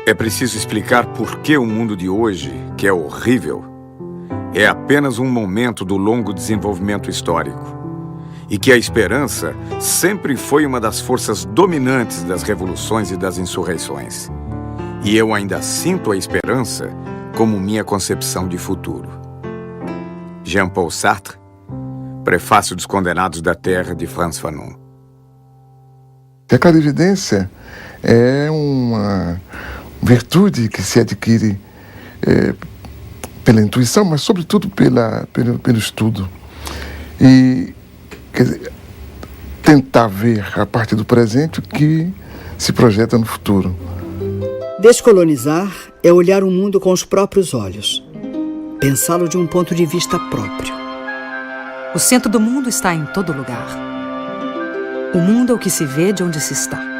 É preciso explicar por que o mundo de hoje, que é horrível, é apenas um momento do longo desenvolvimento histórico. E que a esperança sempre foi uma das forças dominantes das revoluções e das insurreições. E eu ainda sinto a esperança como minha concepção de futuro. Jean-Paul Sartre, Prefácio dos Condenados da Terra, de Frantz Fanon. A clarividência é uma virtude que se adquire pela intuição, mas sobretudo pelo estudo. E quer dizer, tentar ver a partir do presente o que se projeta no futuro. Descolonizar é olhar o mundo com os próprios olhos, pensá-lo de um ponto de vista próprio. O centro do mundo está em todo lugar. O mundo é o que se vê de onde se está.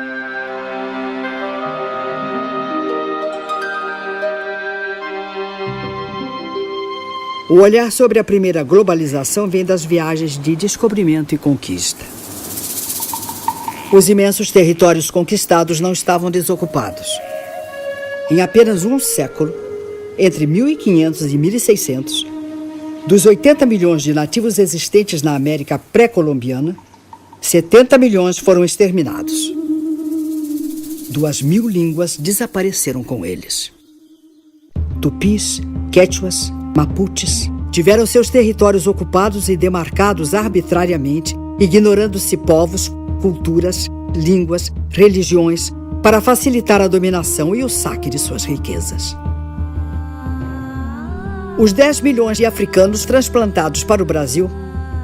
O olhar sobre a primeira globalização vem das viagens de descobrimento e conquista. Os imensos territórios conquistados não estavam desocupados. Em apenas um século, entre 1500 e 1600, dos 80 milhões de nativos existentes na América pré-colombiana, 70 milhões foram exterminados. 2.000 línguas desapareceram com eles. Tupis, quechuas, mapuches tiveram seus territórios ocupados e demarcados arbitrariamente, ignorando-se povos, culturas, línguas, religiões, para facilitar a dominação e o saque de suas riquezas. Os 10 milhões de africanos transplantados para o Brasil,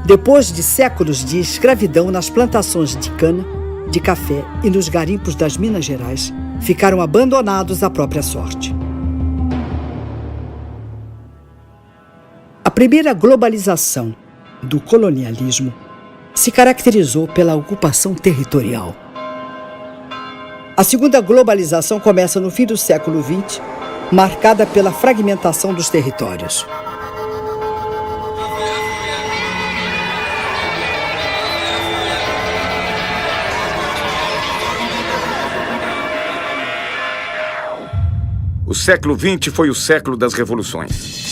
depois de séculos de escravidão nas plantações de cana, de café e nos garimpos das Minas Gerais, ficaram abandonados à própria sorte. A primeira globalização do colonialismo se caracterizou pela ocupação territorial. A segunda globalização começa no fim do século XX, marcada pela fragmentação dos territórios. O século XX foi o século das revoluções.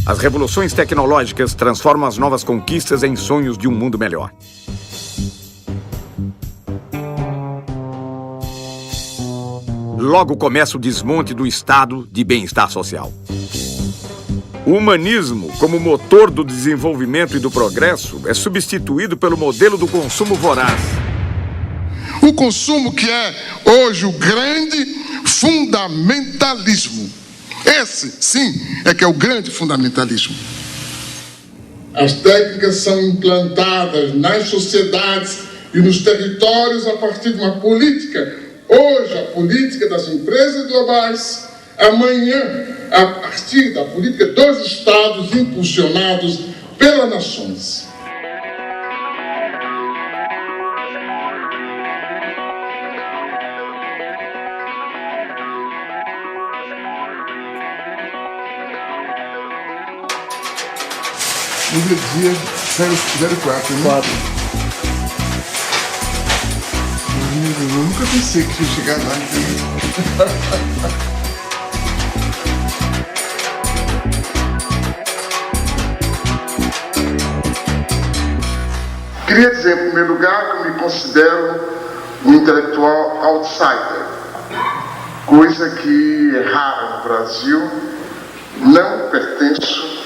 As revoluções tecnológicas transformam as novas conquistas em sonhos de um mundo melhor. Logo começa o desmonte do estado de bem-estar social. O humanismo, como motor do desenvolvimento e do progresso, é substituído pelo modelo do consumo voraz. O consumo que é hoje o grande fundamentalismo. Esse, sim, é que é o grande fundamentalismo. As técnicas são implantadas nas sociedades e nos territórios a partir de uma política. Hoje, a política das empresas globais. Amanhã, a partir da política dos Estados impulsionados pelas nações. Hoje é dia 04, né? 4. Eu nunca pensei que ia chegar lá. Queria dizer, em primeiro lugar, que eu me considero um intelectual outsider, coisa que é rara no Brasil. Não pertenço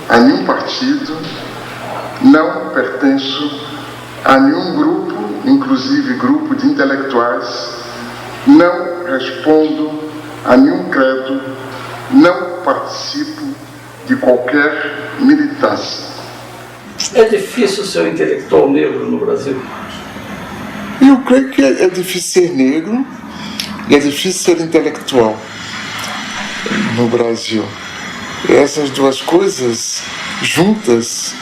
a nenhum partido, não pertenço a nenhum grupo, inclusive grupo de intelectuais, não respondo a nenhum credo, não participo de qualquer militância. É difícil ser um intelectual negro no Brasil? Eu creio que é difícil ser negro e é difícil ser intelectual no Brasil. Essas duas coisas juntas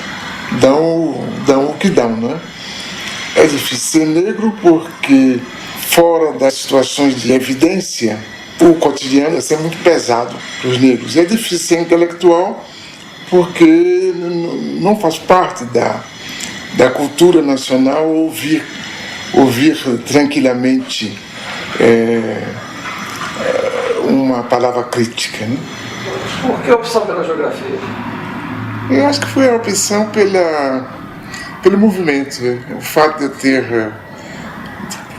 dão o que dão, né? É difícil ser negro porque, fora das situações de evidência, o cotidiano é muito pesado para os negros. É difícil ser intelectual porque não faz parte da cultura nacional ouvir tranquilamente uma palavra crítica, né? Por que a opção pela geografia? Eu acho que foi a opção pelo movimento. O fato de eu ter,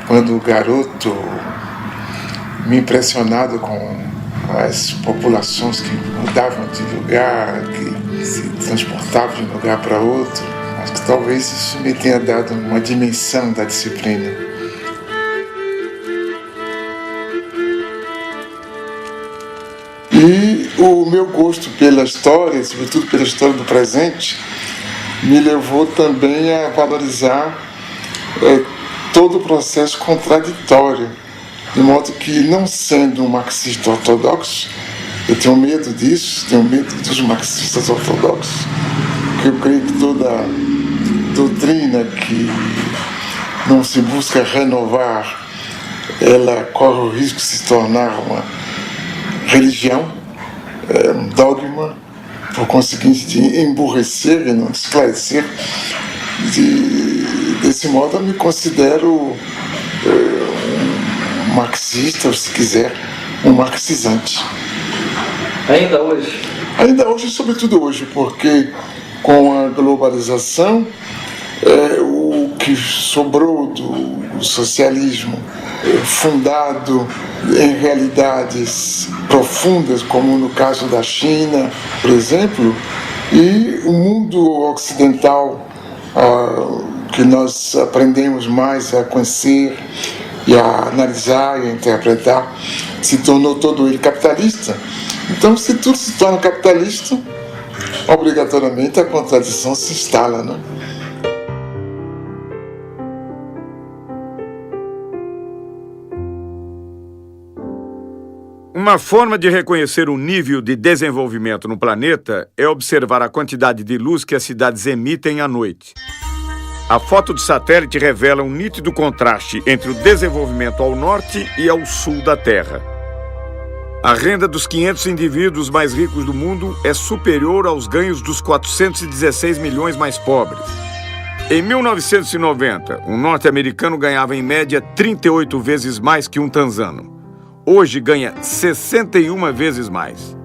quando garoto, me impressionado com as populações que mudavam de lugar, que se transportavam de um lugar para outro. Acho que talvez isso me tenha dado uma dimensão da disciplina. E o meu gosto pela história, sobretudo pela história do presente, me levou também a valorizar todo o processo contraditório. De modo que, não sendo um marxista ortodoxo, eu tenho medo disso, tenho medo dos marxistas ortodoxos, porque eu creio que toda doutrina que não se busca renovar, ela corre o risco de se tornar uma religião, um dogma, por conseguinte de emburrecer e não de esclarecer. Desse modo eu me considero marxista, ou se quiser, um marxizante. Ainda hoje? Ainda hoje, sobretudo hoje, porque com a globalização, o que sobrou do socialismo, fundado em realidades profundas, como no caso da China, por exemplo, e o mundo ocidental, que nós aprendemos mais a conhecer e a analisar e a interpretar, se tornou todo ele capitalista. Então, se tudo se torna capitalista, obrigatoriamente a contradição se instala, né? Uma forma de reconhecer o nível de desenvolvimento no planeta é observar a quantidade de luz que as cidades emitem à noite. A foto de satélite revela um nítido contraste entre o desenvolvimento ao norte e ao sul da Terra. A renda dos 500 indivíduos mais ricos do mundo é superior aos ganhos dos 416 milhões mais pobres. Em 1990, um norte-americano ganhava em média 38 vezes mais que um tanzano. Hoje ganha 61 vezes mais.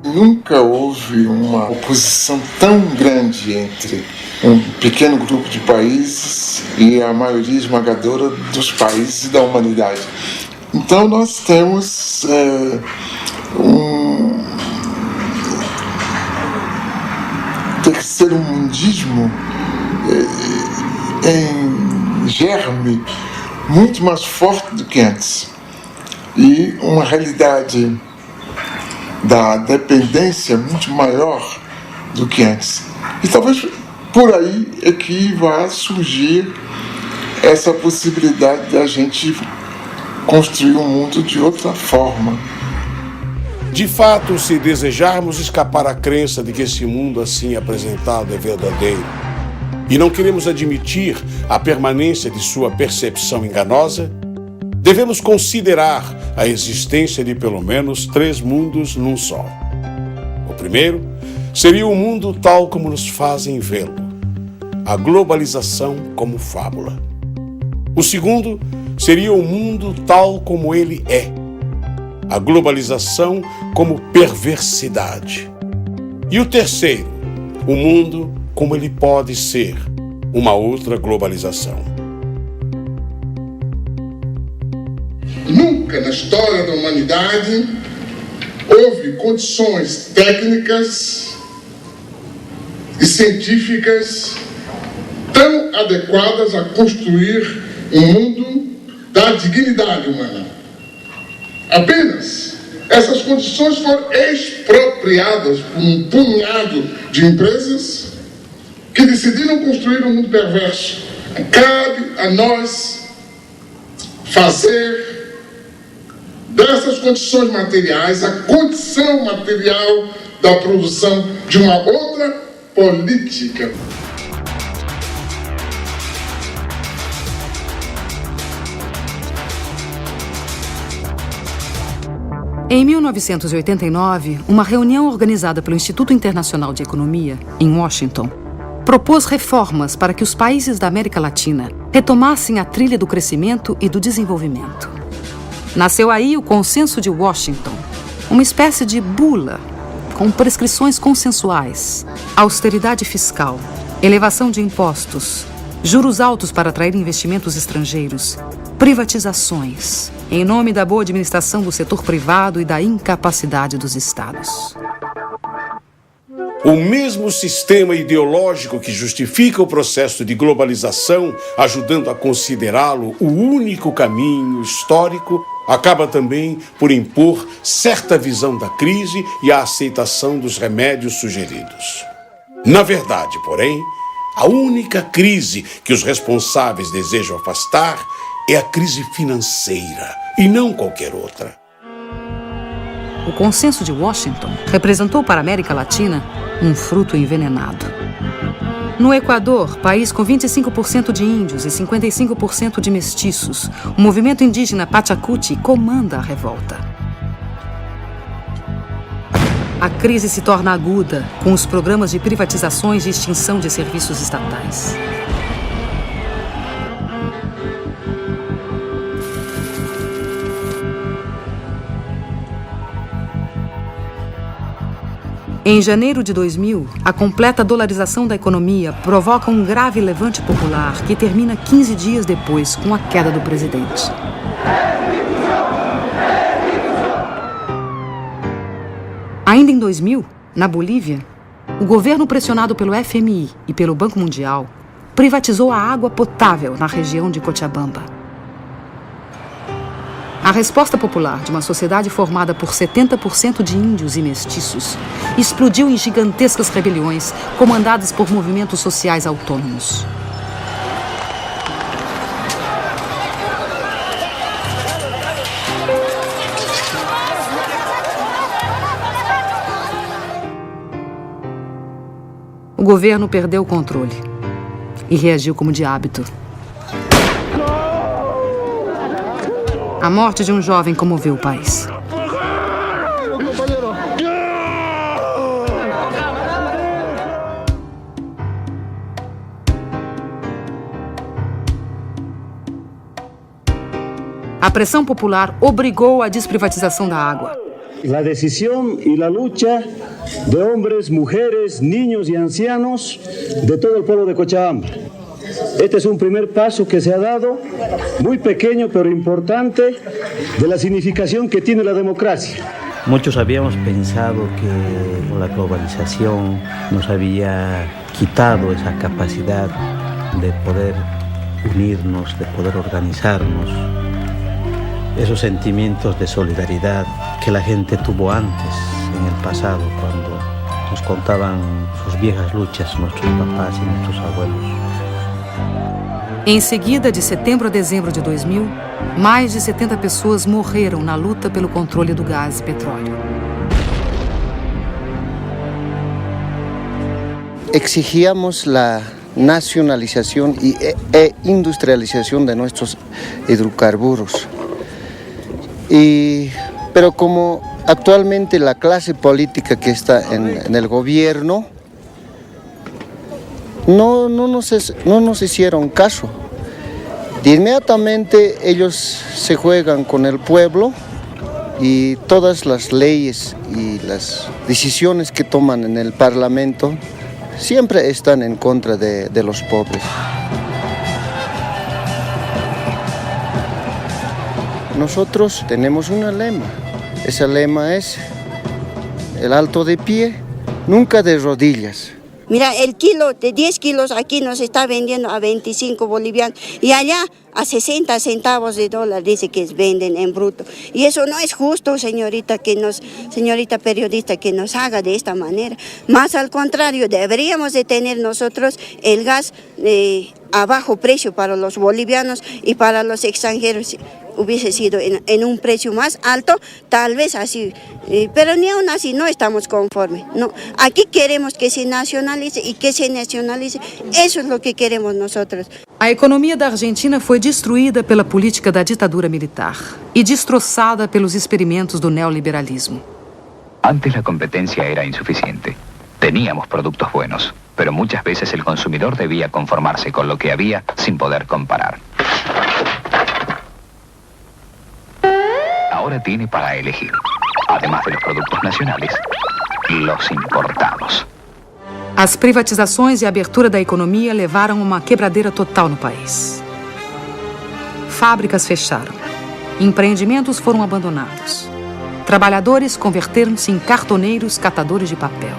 Nunca houve uma oposição tão grande entre um pequeno grupo de países e a maioria esmagadora dos países da humanidade. Então nós temos um terceiro-mundismo em germe muito mais forte do que antes. E uma realidade da dependência muito maior do que antes. E talvez por aí é que vai surgir essa possibilidade de a gente construir um mundo de outra forma. De fato, se desejarmos escapar à crença de que esse mundo assim apresentado é verdadeiro e não queremos admitir a permanência de sua percepção enganosa, devemos considerar a existência de pelo menos 3 mundos num só. O primeiro seria o mundo tal como nos fazem vê-lo, a globalização como fábula. O segundo seria o mundo tal como ele é, a globalização como perversidade. E o terceiro, o mundo como ele pode ser, uma outra globalização. Nunca na história da humanidade houve condições técnicas e científicas tão adequadas a construir um mundo da dignidade humana. Apenas essas condições foram expropriadas por um punhado de empresas que decidiram construir um mundo perverso. Cabe a nós fazer dessas condições materiais a condição material da produção de uma outra política. Em 1989, uma reunião organizada pelo Instituto Internacional de Economia, em Washington, propôs reformas para que os países da América Latina retomassem a trilha do crescimento e do desenvolvimento. Nasceu aí o Consenso de Washington, uma espécie de bula com prescrições consensuais, austeridade fiscal, elevação de impostos, juros altos para atrair investimentos estrangeiros, privatizações, em nome da boa administração do setor privado e da incapacidade dos estados. O mesmo sistema ideológico que justifica o processo de globalização, ajudando a considerá-lo o único caminho histórico, acaba também por impor certa visão da crise e a aceitação dos remédios sugeridos. Na verdade, porém, a única crise que os responsáveis desejam afastar é a crise financeira e não qualquer outra. O Consenso de Washington representou para a América Latina um fruto envenenado. No Equador, país com 25% de índios e 55% de mestiços, o movimento indígena Pachacuti comanda a revolta. A crise se torna aguda com os programas de privatizações e extinção de serviços estatais. Em janeiro de 2000, a completa dolarização da economia provoca um grave levante popular que termina 15 dias depois com a queda do presidente. Ainda em 2000, na Bolívia, o governo pressionado pelo FMI e pelo Banco Mundial privatizou a água potável na região de Cochabamba. A resposta popular de uma sociedade formada por 70% de índios e mestiços explodiu em gigantescas rebeliões comandadas por movimentos sociais autônomos. O governo perdeu o controle e reagiu como de hábito. A morte de um jovem comoveu o país. A pressão popular obrigou a desprivatização da água. La decisión y la lucha de hombres, mujeres, niños y ancianos de todo el pueblo de Cochabamba. Este es un primer paso que se ha dado, muy pequeño pero importante, de la significación que tiene la democracia. Muchos habíamos pensado que la globalización nos había quitado esa capacidad de poder unirnos, de poder organizarnos, esos sentimientos de solidaridad que la gente tuvo antes, en el pasado, cuando nos contaban sus viejas luchas, nuestros papás y nuestros abuelos. Em seguida, de setembro a dezembro de 2000, mais de 70 pessoas morreram na luta pelo controle do gás e petróleo. Exigíamos la nacionalización e industrialización de nuestros hidrocarburos. Pero como actualmente la clase política que está en el gobierno no nos hicieron caso. De inmediatamente ellos se juegan con el pueblo y todas las leyes y las decisiones que toman en el Parlamento siempre están en contra de los pobres. Nosotros tenemos un lema. Ese lema es el alto de pie, nunca de rodillas. Mira, el kilo de 10 kilos aquí nos está vendiendo a 25 bolivianos y allá a 60 centavos de dólar dice que venden en bruto. Y eso no es justo, señorita periodista, que nos haga de esta manera. Más al contrario, deberíamos de tener nosotros el gas a bajo precio para los bolivianos y para los extranjeros. Hubiese sido en un precio más alto, tal vez así, pero ni aún así no estamos conformes. No, aquí queremos que se nacionalice y que se nacionalice, eso es lo que queremos nosotros. A economia da Argentina foi destruída pela política da ditadura militar e destroçada pelos experimentos do neoliberalismo. Antes la competencia era insuficiente. Teníamos productos buenos. pero muchas veces el consumidor debía conformarse con lo que había sin poder comparar. Ahora tiene para elegir, además de los productos nacionales, los importados. As privatizações e a abertura da economia levaram a uma quebradeira total no país. Fábricas fecharam. Empreendimentos foram abandonados. Trabalhadores converteram-se em cartoneiros catadores de papel.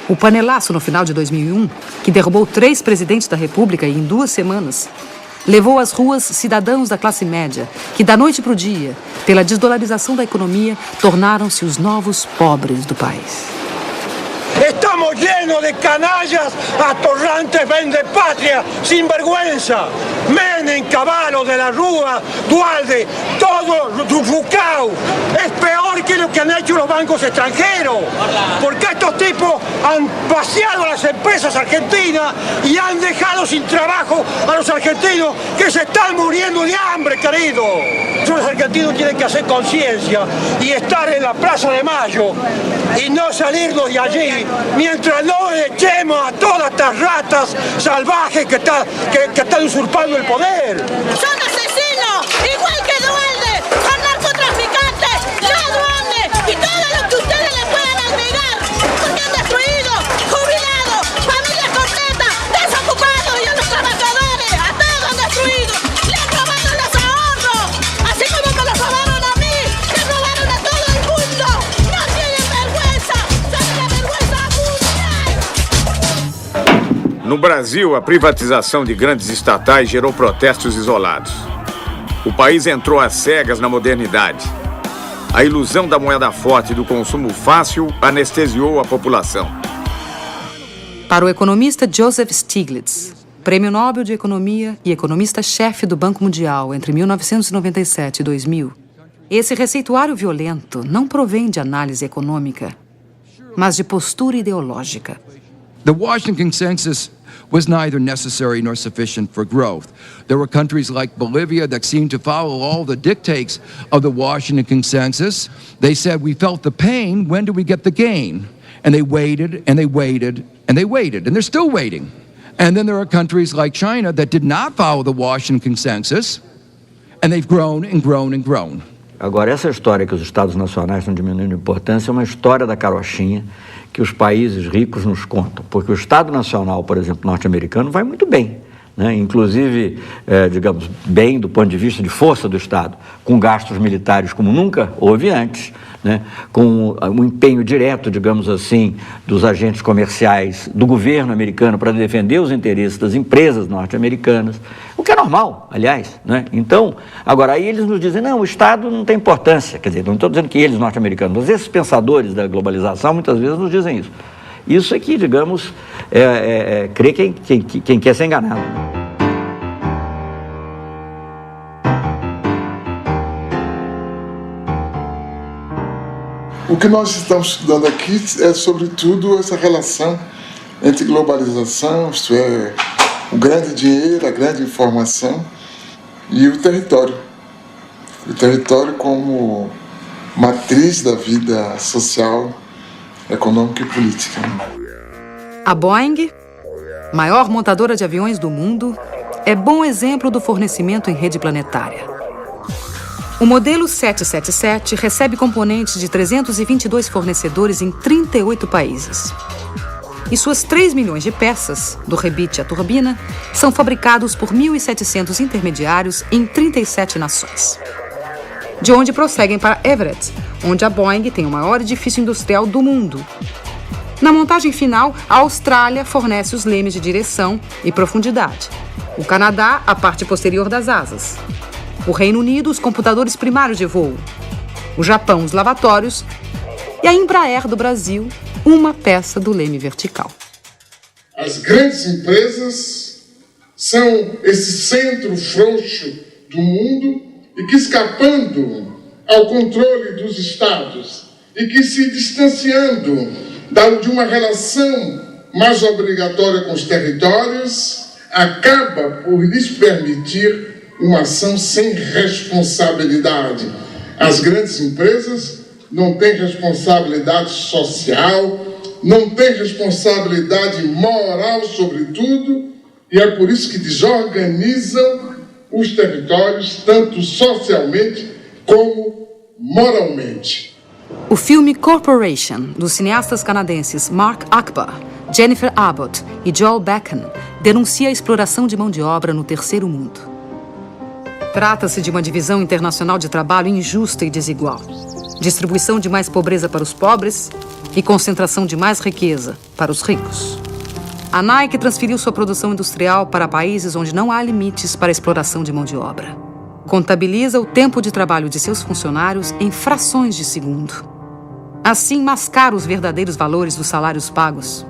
O panelaço no final de 2001, que derrubou 3 presidentes da República em 2 semanas, levou às ruas cidadãos da classe média, que da noite para o dia, pela desdolarização da economia, tornaram-se os novos pobres do país. Estamos llenos de canallas, atorrantes vendepatria, sinvergüenza. Menem, Cavallo, de la Rúa, Dualde, todo Rucao. Es peor que lo que han hecho los bancos extranjeros. Porque estos tipos han vaciado las empresas argentinas y han dejado sin trabajo a los argentinos que se están muriendo de hambre, querido. Los argentinos tienen que hacer conciencia y estar en la Plaza de Mayo y no salirnos de allí mientras no echemos a todas estas ratas salvajes que están usurpando el poder. Son asesinos, igual que Dualde, son narcotraficantes, ladrones y todo lo que ustedes le puedan agregar, porque han destruido jubilados, familias completas, desocupados y a los trabajadores, a todos han destruido, le han robado los ahorros, así como me los robaron a mí, le robaron a todo el mundo, no tienen vergüenza, son la vergüenza mundial. No Brasil, a privatização de grandes estatais gerou protestos isolados. O país entrou às cegas na modernidade. A ilusão da moeda forte e do consumo fácil anestesiou a população. Para o economista Joseph Stiglitz, Prêmio Nobel de Economia e economista-chefe do Banco Mundial entre 1997 e 2000, esse receituário violento não provém de análise econômica, mas de postura ideológica. The Washington Consensus was neither necessary nor sufficient for growth. There were countries like Bolivia that seemed to follow all the dictates of the Washington Consensus. They said, we felt the pain, when do we get the gain? And they waited, and they waited, and they waited, and they're still waiting. And then there are countries like China that did not follow the Washington Consensus, and they've grown and grown and grown. Agora, essa história que os Estados nacionais estão diminuindo de importância é uma história da carochinha que os países ricos nos contam, porque o Estado Nacional, por exemplo, norte-americano, vai muito bem, né? Inclusive, digamos, bem do ponto de vista de força do Estado, com gastos militares como nunca houve antes, né? Com um empenho direto, digamos assim, dos agentes comerciais do governo americano para defender os interesses das empresas norte-americanas, o que é normal, aliás, né? Então, agora aí eles nos dizem, não, o Estado não tem importância, quer dizer, não estou dizendo que eles norte-americanos, mas esses pensadores da globalização muitas vezes nos dizem isso. Isso é que, digamos, crê quem quer ser enganado. O que nós estamos estudando aqui é, sobretudo, essa relação entre globalização, isto é, o grande dinheiro, a grande informação, e o território. O território como matriz da vida social, econômica e política. A Boeing, maior montadora de aviões do mundo, é bom exemplo do fornecimento em rede planetária. O modelo 777 recebe componentes de 322 fornecedores em 38 países. E suas 3 milhões de peças, do rebite à turbina, são fabricados por 1.700 intermediários em 37 nações. De onde prosseguem para Everett, onde a Boeing tem o maior edifício industrial do mundo. Na montagem final, a Austrália fornece os lemes de direção e profundidade. O Canadá, a parte posterior das asas. O Reino Unido, os computadores primários de voo. O Japão, os lavatórios. E a Embraer do Brasil, uma peça do leme vertical. As grandes empresas são esse centro frouxo do mundo e que, escapando ao controle dos estados e que se distanciando de uma relação mais obrigatória com os territórios, acaba por lhes permitir uma ação sem responsabilidade. As grandes empresas não têm responsabilidade social, não têm responsabilidade moral sobre tudo, e é por isso que desorganizam os territórios, tanto socialmente como moralmente. O filme Corporation, dos cineastas canadenses Mark Akbar, Jennifer Abbott e Joel Beckham, denuncia a exploração de mão de obra no terceiro mundo. Trata-se de uma divisão internacional de trabalho injusta e desigual. Distribuição de mais pobreza para os pobres e concentração de mais riqueza para os ricos. A Nike transferiu sua produção industrial para países onde não há limites para a exploração de mão de obra. Contabiliza o tempo de trabalho de seus funcionários em frações de segundo. Assim, mascara os verdadeiros valores dos salários pagos.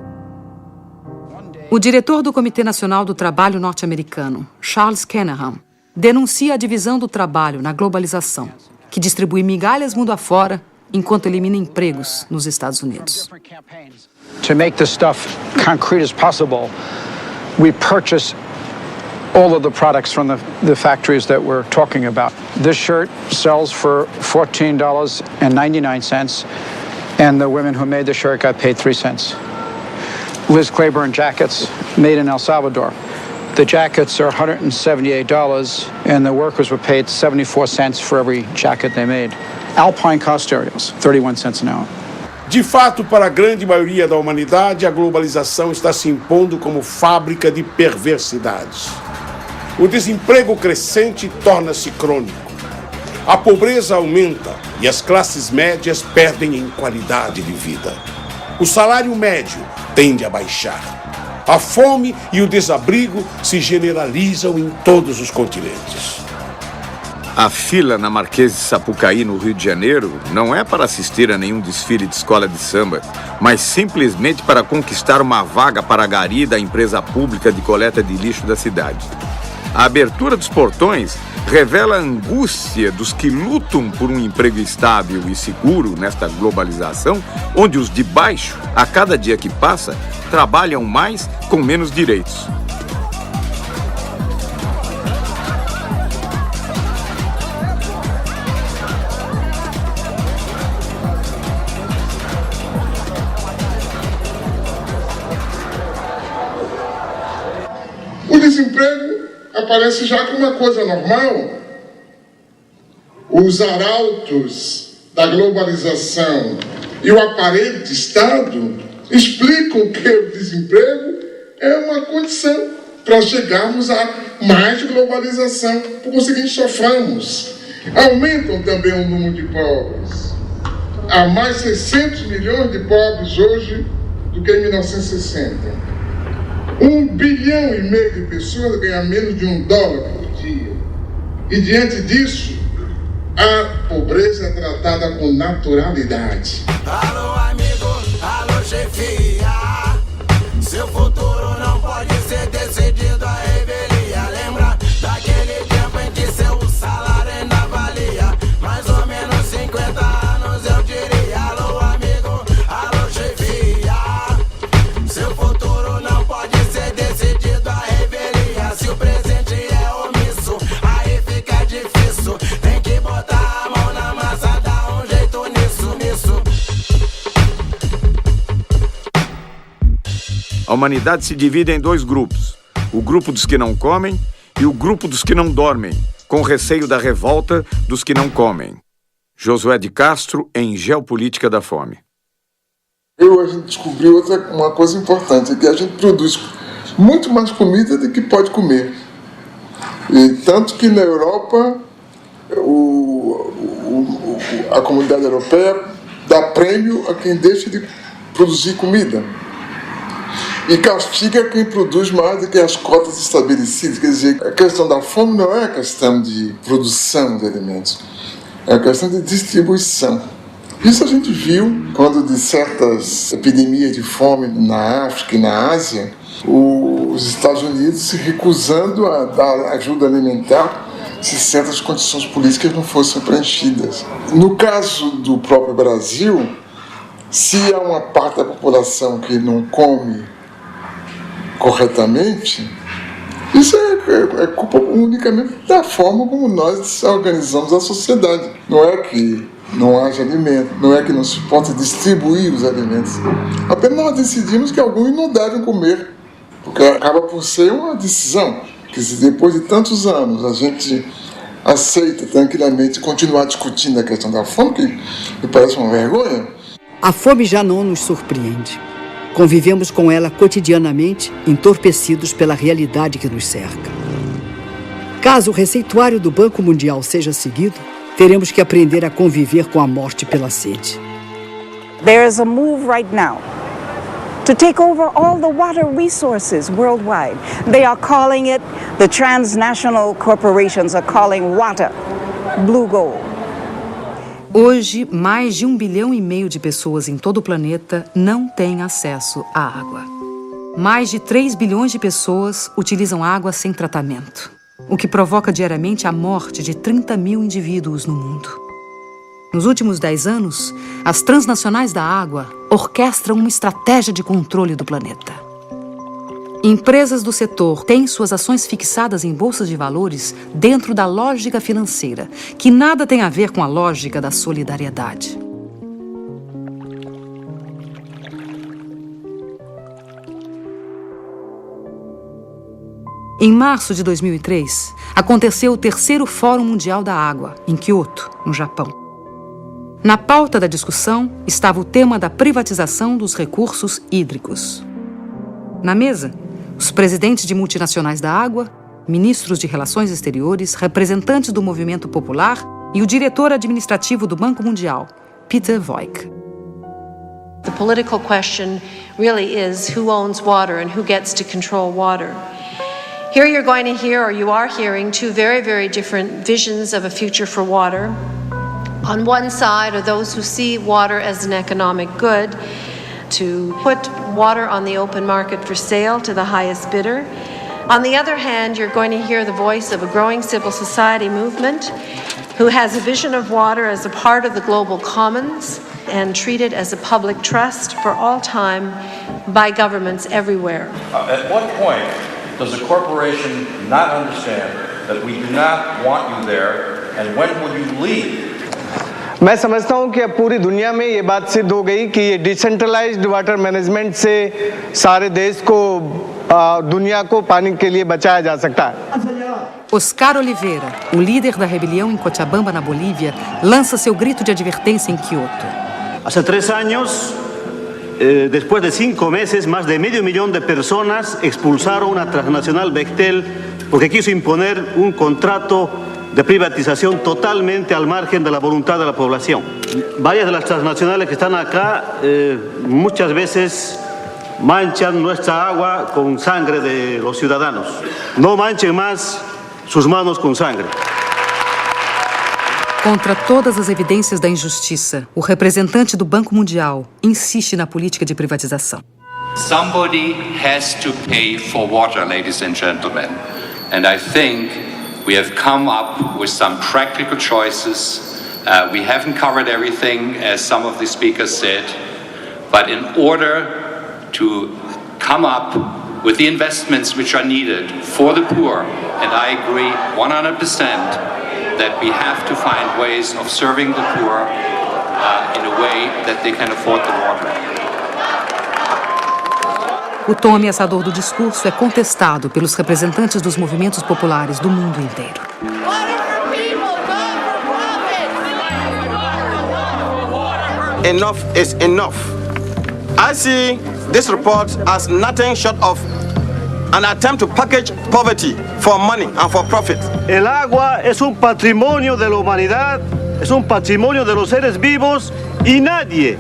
O diretor do Comitê Nacional do Trabalho norte-americano, Charles Kanahan, denuncia a divisão do trabalho na globalização, que distribui migalhas mundo afora enquanto elimina empregos nos Estados Unidos. To make this stuff concrete as possible, we purchase all of the products from the factories that we're talking about. This shirt sells for $14.99, and the women who made the shirt got paid 3 cents. Liz Claiborne jackets made in El Salvador. The jackets are $178, and the workers were paid 74 cents for every jacket they made. Alpine car stereos, 31 cents an hour. De fato, para a grande maioria da humanidade, a globalização está se impondo como fábrica de perversidades. O desemprego crescente torna-se crônico. A pobreza aumenta e as classes médias perdem em qualidade de vida. O salário médio tende a baixar. A fome e o desabrigo se generalizam em todos os continentes. A fila na Marquês de Sapucaí, no Rio de Janeiro, não é para assistir a nenhum desfile de escola de samba, mas simplesmente para conquistar uma vaga para a gari da empresa pública de coleta de lixo da cidade. A abertura dos portões revela a angústia dos que lutam por um emprego estável e seguro nesta globalização, onde os de baixo, a cada dia que passa, trabalham mais com menos direitos. O desemprego aparece já como uma coisa normal. Os arautos da globalização e o aparelho de Estado explicam que o desemprego é uma condição para chegarmos a mais globalização. Por conseguinte, sofremos. Aumentam também o número de pobres. Há mais 600 milhões de pobres hoje do que em 1960. 1,5 bilhão de pessoas ganham menos de $1 por dia. E diante disso, a pobreza é tratada com naturalidade. Alô, amigo, alô, chefia. Seu futuro não pode ser decidido a revelia. Lembra daquele tempo em que seu salário ainda valia mais ou menos 50 anos, eu diria. Alô, amigo, alô, chefia. Seu futuro não pode ser decidido a revelia. Se o presente é omisso, aí fica difícil. Tem que botar a mão na massa, dar um jeito nisso. A humanidade se divide em 2 grupos. O grupo dos que não comem e o grupo dos que não dormem, com receio da revolta dos que não comem. Josué de Castro, em Geopolítica da Fome. A gente descobriu uma coisa importante, que a gente produz muito mais comida do que pode comer. E tanto que na Europa, a comunidade europeia dá prêmio a quem deixa de produzir comida. E castiga quem produz mais do que as cotas estabelecidas. Quer dizer, a questão da fome não é a questão de produção de alimentos, é a questão de distribuição. Isso a gente viu quando de certas epidemias de fome na África e na Ásia, os Estados Unidos se recusando a dar ajuda alimentar se certas condições políticas não fossem preenchidas. No caso do próprio Brasil, se há uma parte da população que não come corretamente, Isso é culpa unicamente da forma como nós organizamos a sociedade. Não é que não haja alimento, não é que não se possa distribuir os alimentos. Apenas nós decidimos que alguns não devem comer, porque acaba por ser uma decisão, que se depois de tantos anos a gente aceita tranquilamente continuar discutindo a questão da fome, que me parece uma vergonha. A fome já não nos surpreende. Convivemos com ela cotidianamente, entorpecidos pela realidade que nos cerca. Caso o receituário do Banco Mundial seja seguido, teremos que aprender a conviver com a morte pela sede. There is a move right now to take over all the water resources worldwide. They are calling it, the transnational corporations are calling water blue gold. Hoje, mais de 1,5 bilhão de pessoas em todo o planeta não têm acesso à água. Mais de 3 bilhões de pessoas utilizam água sem tratamento, o que provoca diariamente a morte de 30 mil indivíduos no mundo. Nos últimos 10 anos, as transnacionais da água orquestram uma estratégia de controle do planeta. Empresas do setor têm suas ações fixadas em bolsas de valores dentro da lógica financeira, que nada tem a ver com a lógica da solidariedade. Em março de 2003, aconteceu o 3º Fórum Mundial da Água, em Kyoto, no Japão. Na pauta da discussão estava o tema da privatização dos recursos hídricos. Na mesa, os presidentes de multinacionais da água, ministros de Relações Exteriores, representantes do movimento popular e o diretor administrativo do Banco Mundial, Peter Voigt. The political question really is who owns water and who gets to control water. Here you're going to hear, or you are hearing, two very, very different visions of a future for water. On one side are those who see water as an economic good, to put water on the open market for sale to the highest bidder. On the other hand, you're going to hear the voice of a growing civil society movement who has a vision of water as a part of the global commons and treated as a public trust for all time by governments everywhere. At what point does a corporation not understand that we do not want you there, and when will you leave? मैं समझता हूं कि अब पूरी दुनिया में ये बात सिद्ध हो गई कि ये डिसेंट्रलाइज्ड वाटर मैनेजमेंट से सारे देश को दुनिया को पानी के लिए बचाया जा सकता है। Oscar Oliveira, o líder da rebelião em Cochabamba, na Bolívia, lança seu grito de advertência em Kyoto. Hace 3 años, después de 5 meses, más de medio millón de personas expulsaron una transnacional Bechtel porque quiso imponer un contrato de privatización totalmente al margen de la voluntad de la población. Varias de las transnacionales que están acá muchas veces manchan nuestra agua con sangre de los ciudadanos. No manchen más sus manos com sangre. Contra todas as evidências da injustiça, o representante do Banco Mundial insiste na política de privatização. Somebody has to pay for water, ladies and gentlemen. And I think we have come up with some practical choices. We haven't covered everything, as some of the speakers said. But in order to come up with the investments which are needed for the poor, and I agree 100% that we have to find ways of serving the poor in a way that they can afford the water. O tom ameaçador do discurso é contestado pelos representantes dos movimentos populares do mundo inteiro. Enough is enough. I see this report as nothing short of an attempt to package poverty for money and for profit. El agua es un patrimonio de la humanidad, es un patrimonio de los seres vivos y nadie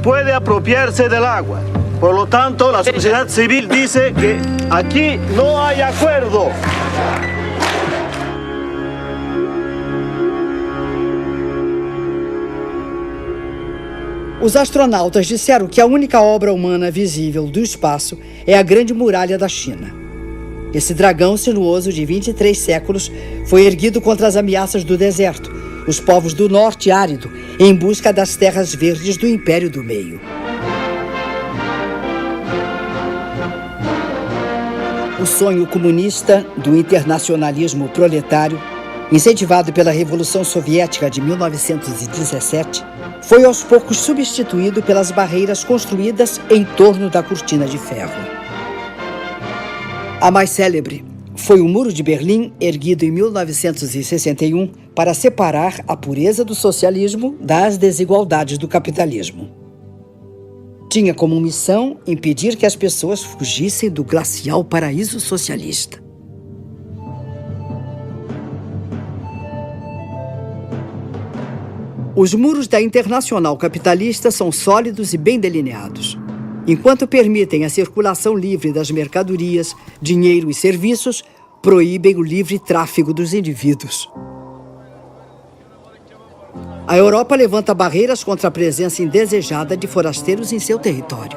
puede apropiarse del agua. Por lo tanto, la sociedad civil dice que aquí no hay acuerdo. Os astronautas disseram que a única obra humana visível do espaço é a Grande Muralha da China. Esse dragão sinuoso de 23 séculos foi erguido contra as ameaças do deserto, os povos do norte árido, em busca das terras verdes do Império do Meio. O sonho comunista do internacionalismo proletário, incentivado pela Revolução Soviética de 1917, foi aos poucos substituído pelas barreiras construídas em torno da cortina de ferro. A mais célebre foi o Muro de Berlim, erguido em 1961 para separar a pureza do socialismo das desigualdades do capitalismo. Tinha como missão impedir que as pessoas fugissem do glacial paraíso socialista. Os muros da Internacional Capitalista são sólidos e bem delineados. Enquanto permitem a circulação livre das mercadorias, dinheiro e serviços, proíbem o livre tráfego dos indivíduos. A Europa levanta barreiras contra a presença indesejada de forasteiros em seu território.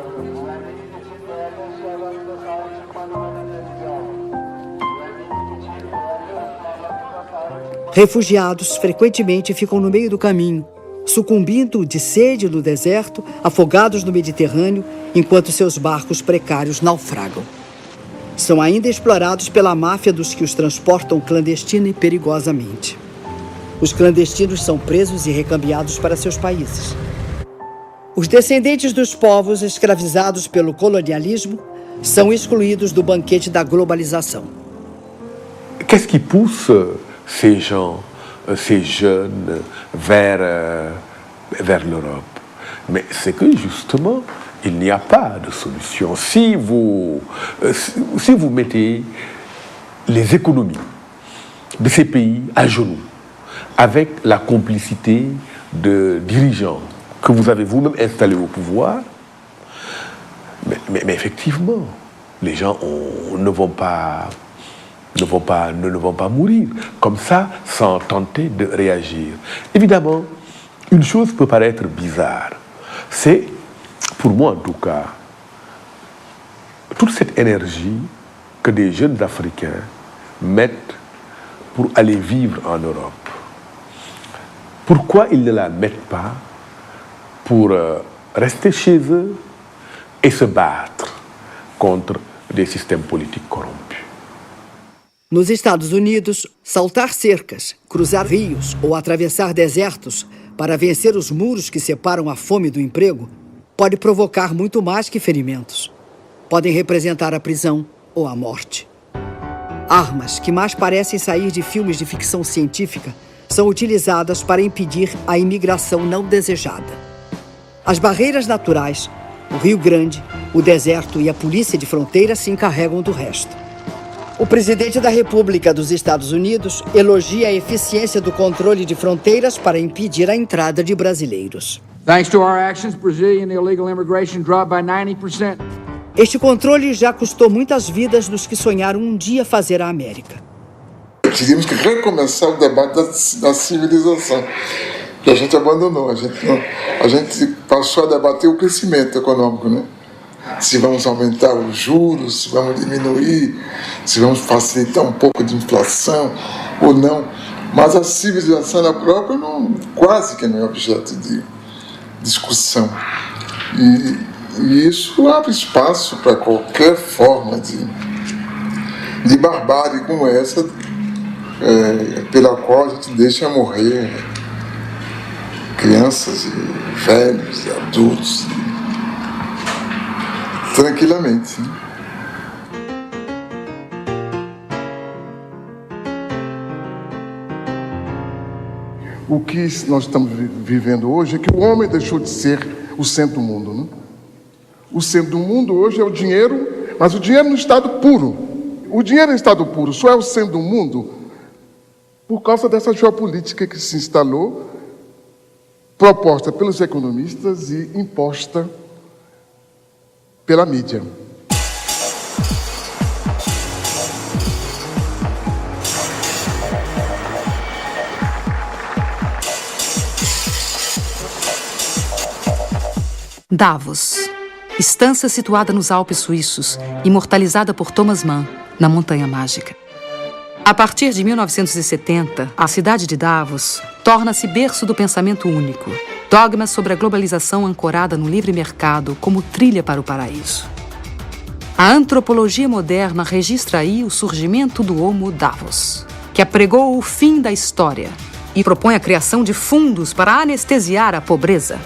Refugiados frequentemente ficam no meio do caminho, sucumbindo de sede no deserto, afogados no Mediterrâneo, enquanto seus barcos precários naufragam. São ainda explorados pela máfia dos que os transportam clandestina e perigosamente. Os clandestinos são presos e recambiados para seus países. Os descendentes dos povos escravizados pelo colonialismo são excluídos do banquete da globalização. Qu'est-ce qui pousse ces gens, ces jeunes vers l'Europe? Mais c'est que justement, il n'y a pas de solution. Si vous mettez les économies de ces pays à genoux, avec la complicité de dirigeants que vous avez vous-même installés au pouvoir, mais effectivement, les gens ne vont pas mourir comme ça sans tenter de réagir. Évidemment, une chose peut paraître bizarre. C'est, pour moi en tout cas, toute cette énergie que des jeunes Africains mettent pour aller vivre en Europe. Pourquoi ils ne la mettent pas pour rester chez eux et se battre contre des systèmes politiques corrompus? Nos Estados Unidos, saltar cercas, cruzar rios ou atravessar desertos para vencer os muros que separam a fome do emprego pode provocar muito mais que ferimentos. Podem representar a prisão ou a morte. Armas que mais parecem sair de filmes de ficção científica são utilizadas para impedir a imigração não desejada. As barreiras naturais, o Rio Grande, o deserto e a polícia de fronteira se encarregam do resto. O presidente da República dos Estados Unidos elogia a eficiência do controle de fronteiras para impedir a entrada de brasileiros. Thanks to our actions, Brazilian illegal immigration dropped by 90%. Este controle já custou muitas vidas dos que sonharam um dia fazer a América. Teríamos que recomeçar o debate da civilização, que a gente abandonou. A gente passou a debater o crescimento econômico, né? Se vamos aumentar os juros, se vamos diminuir, se vamos facilitar um pouco de inflação ou não. Mas a civilização na própria quase que não é objeto de discussão. E isso abre espaço para qualquer forma de barbárie como essa, pela qual a gente deixa morrer crianças e velhos e adultos tranquilamente. O que nós estamos vivendo hoje é que o homem deixou de ser o centro do mundo, né? O centro do mundo hoje é o dinheiro, mas o dinheiro no estado puro. O dinheiro em estado puro só é o centro do mundo por causa dessa geopolítica que se instalou, proposta pelos economistas e imposta pela mídia. Davos, estância situada nos Alpes suíços, imortalizada por Thomas Mann, na Montanha Mágica. A partir de 1970, a cidade de Davos torna-se berço do pensamento único, dogmas sobre a globalização ancorada no livre mercado como trilha para o paraíso. A antropologia moderna registra aí o surgimento do Homo Davos, que apregou o fim da história e propõe a criação de fundos para anestesiar a pobreza.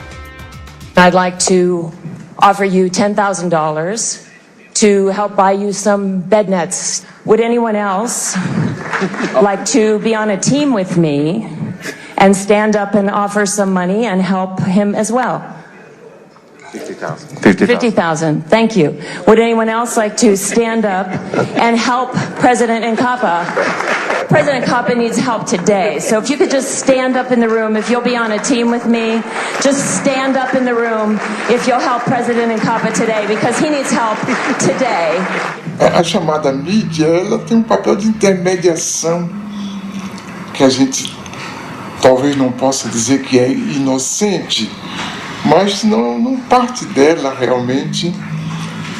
I'd like to offer you $10,000 to help buy you some bed nets. Would anyone else like to be on a team with me and stand up and offer some money and help him as well? 50,000. Thank you. Would anyone else like to stand up and help President Nkapa? President Nkapa needs help today. So if you could just stand up in the room, if you'll be on a team with me, just stand up in the room if you'll help President Nkapa today, because he needs help today. A chamada mídia, ela tem um papel de intermediação que a gente talvez não possa dizer que é inocente, mas não parte dela realmente,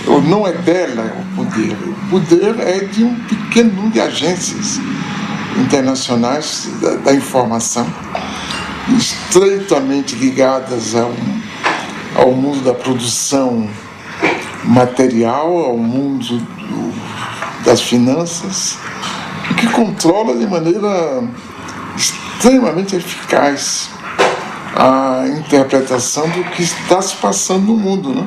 ou não é dela o poder. O poder é de um pequeno número de agências internacionais da informação, estreitamente ligadas ao mundo da produção material, ao mundo das finanças, que controla de maneira extremamente eficaz a interpretação do que está se passando no mundo, né?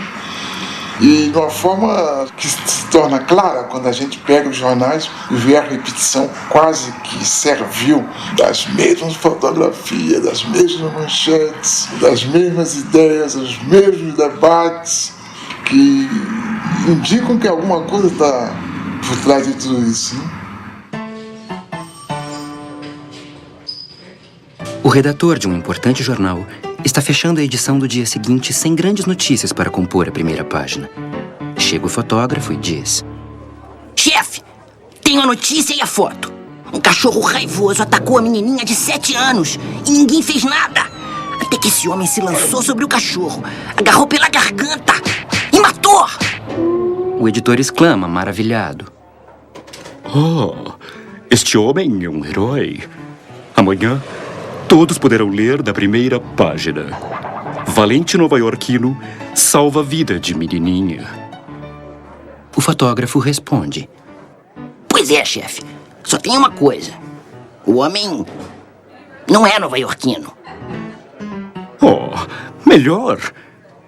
E de uma forma que se torna clara quando a gente pega os jornais e vê a repetição quase que servil das mesmas fotografias, das mesmas manchetes, das mesmas ideias, dos mesmos debates, que indicam que alguma coisa está por trás de tudo isso, né? O redator de um importante jornal está fechando a edição do dia seguinte sem grandes notícias para compor a primeira página. Chega o fotógrafo e diz: Chefe, tenho a notícia e a foto. Um cachorro raivoso atacou a menininha de 7 anos e ninguém fez nada. Até que esse homem se lançou sobre o cachorro, agarrou pela garganta e matou. O editor exclama, maravilhado: Oh, este homem é um herói. Amanhã todos poderão ler da primeira página: valente nova-iorquino salva a vida de menininha. O fotógrafo responde: Pois é, chefe. Só tem uma coisa. O homem não é nova-iorquino. Oh, melhor.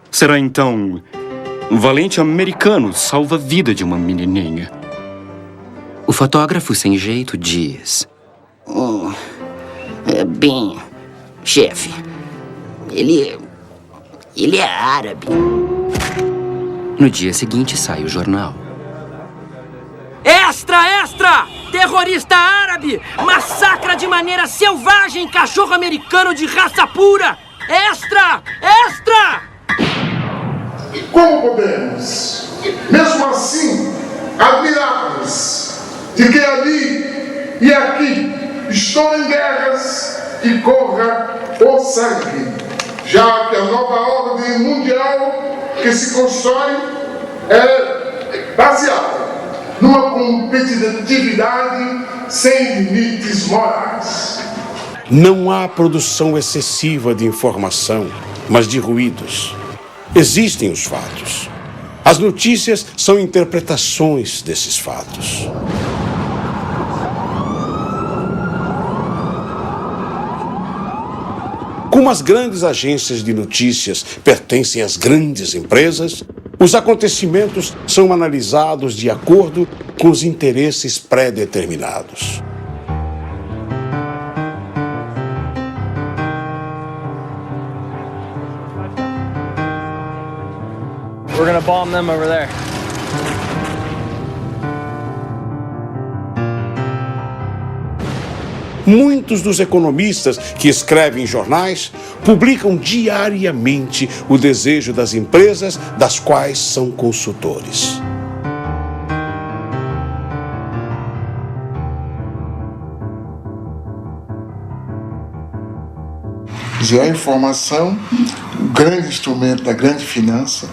Será então valente americano salva a vida de uma menininha. O fotógrafo sem jeito diz: Bem, chefe, ele é árabe. No dia seguinte sai o jornal. Extra, extra! Terrorista árabe massacra de maneira selvagem cachorro americano de raça pura! Extra, extra! Como podemos, mesmo assim, admirar-nos de que ali e aqui estão em guerras e corra o sangue, já que a nova ordem mundial que se constrói é baseada numa competitividade sem limites morais. Não há produção excessiva de informação, mas de ruídos. Existem os fatos. As notícias são interpretações desses fatos. Como as grandes agências de notícias pertencem às grandes empresas, os acontecimentos são analisados de acordo com os interesses pré-determinados. We're gonna bomb them over there. Muitos dos economistas que escrevem jornais publicam diariamente o desejo das empresas das quais são consultores. A informação, o grande instrumento da grande finança,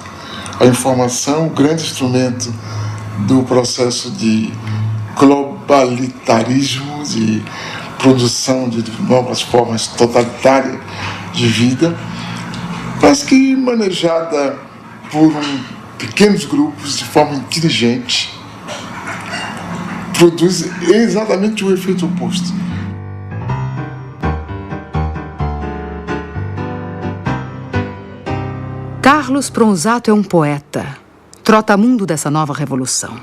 a informação, o grande instrumento do processo de globalitarismo, de produção de novas formas totalitárias de vida, mas que manejada por um pequenos grupos, de forma inteligente, produz exatamente o efeito oposto. Carlos Pronzato é um poeta, trotamundo dessa nova revolução.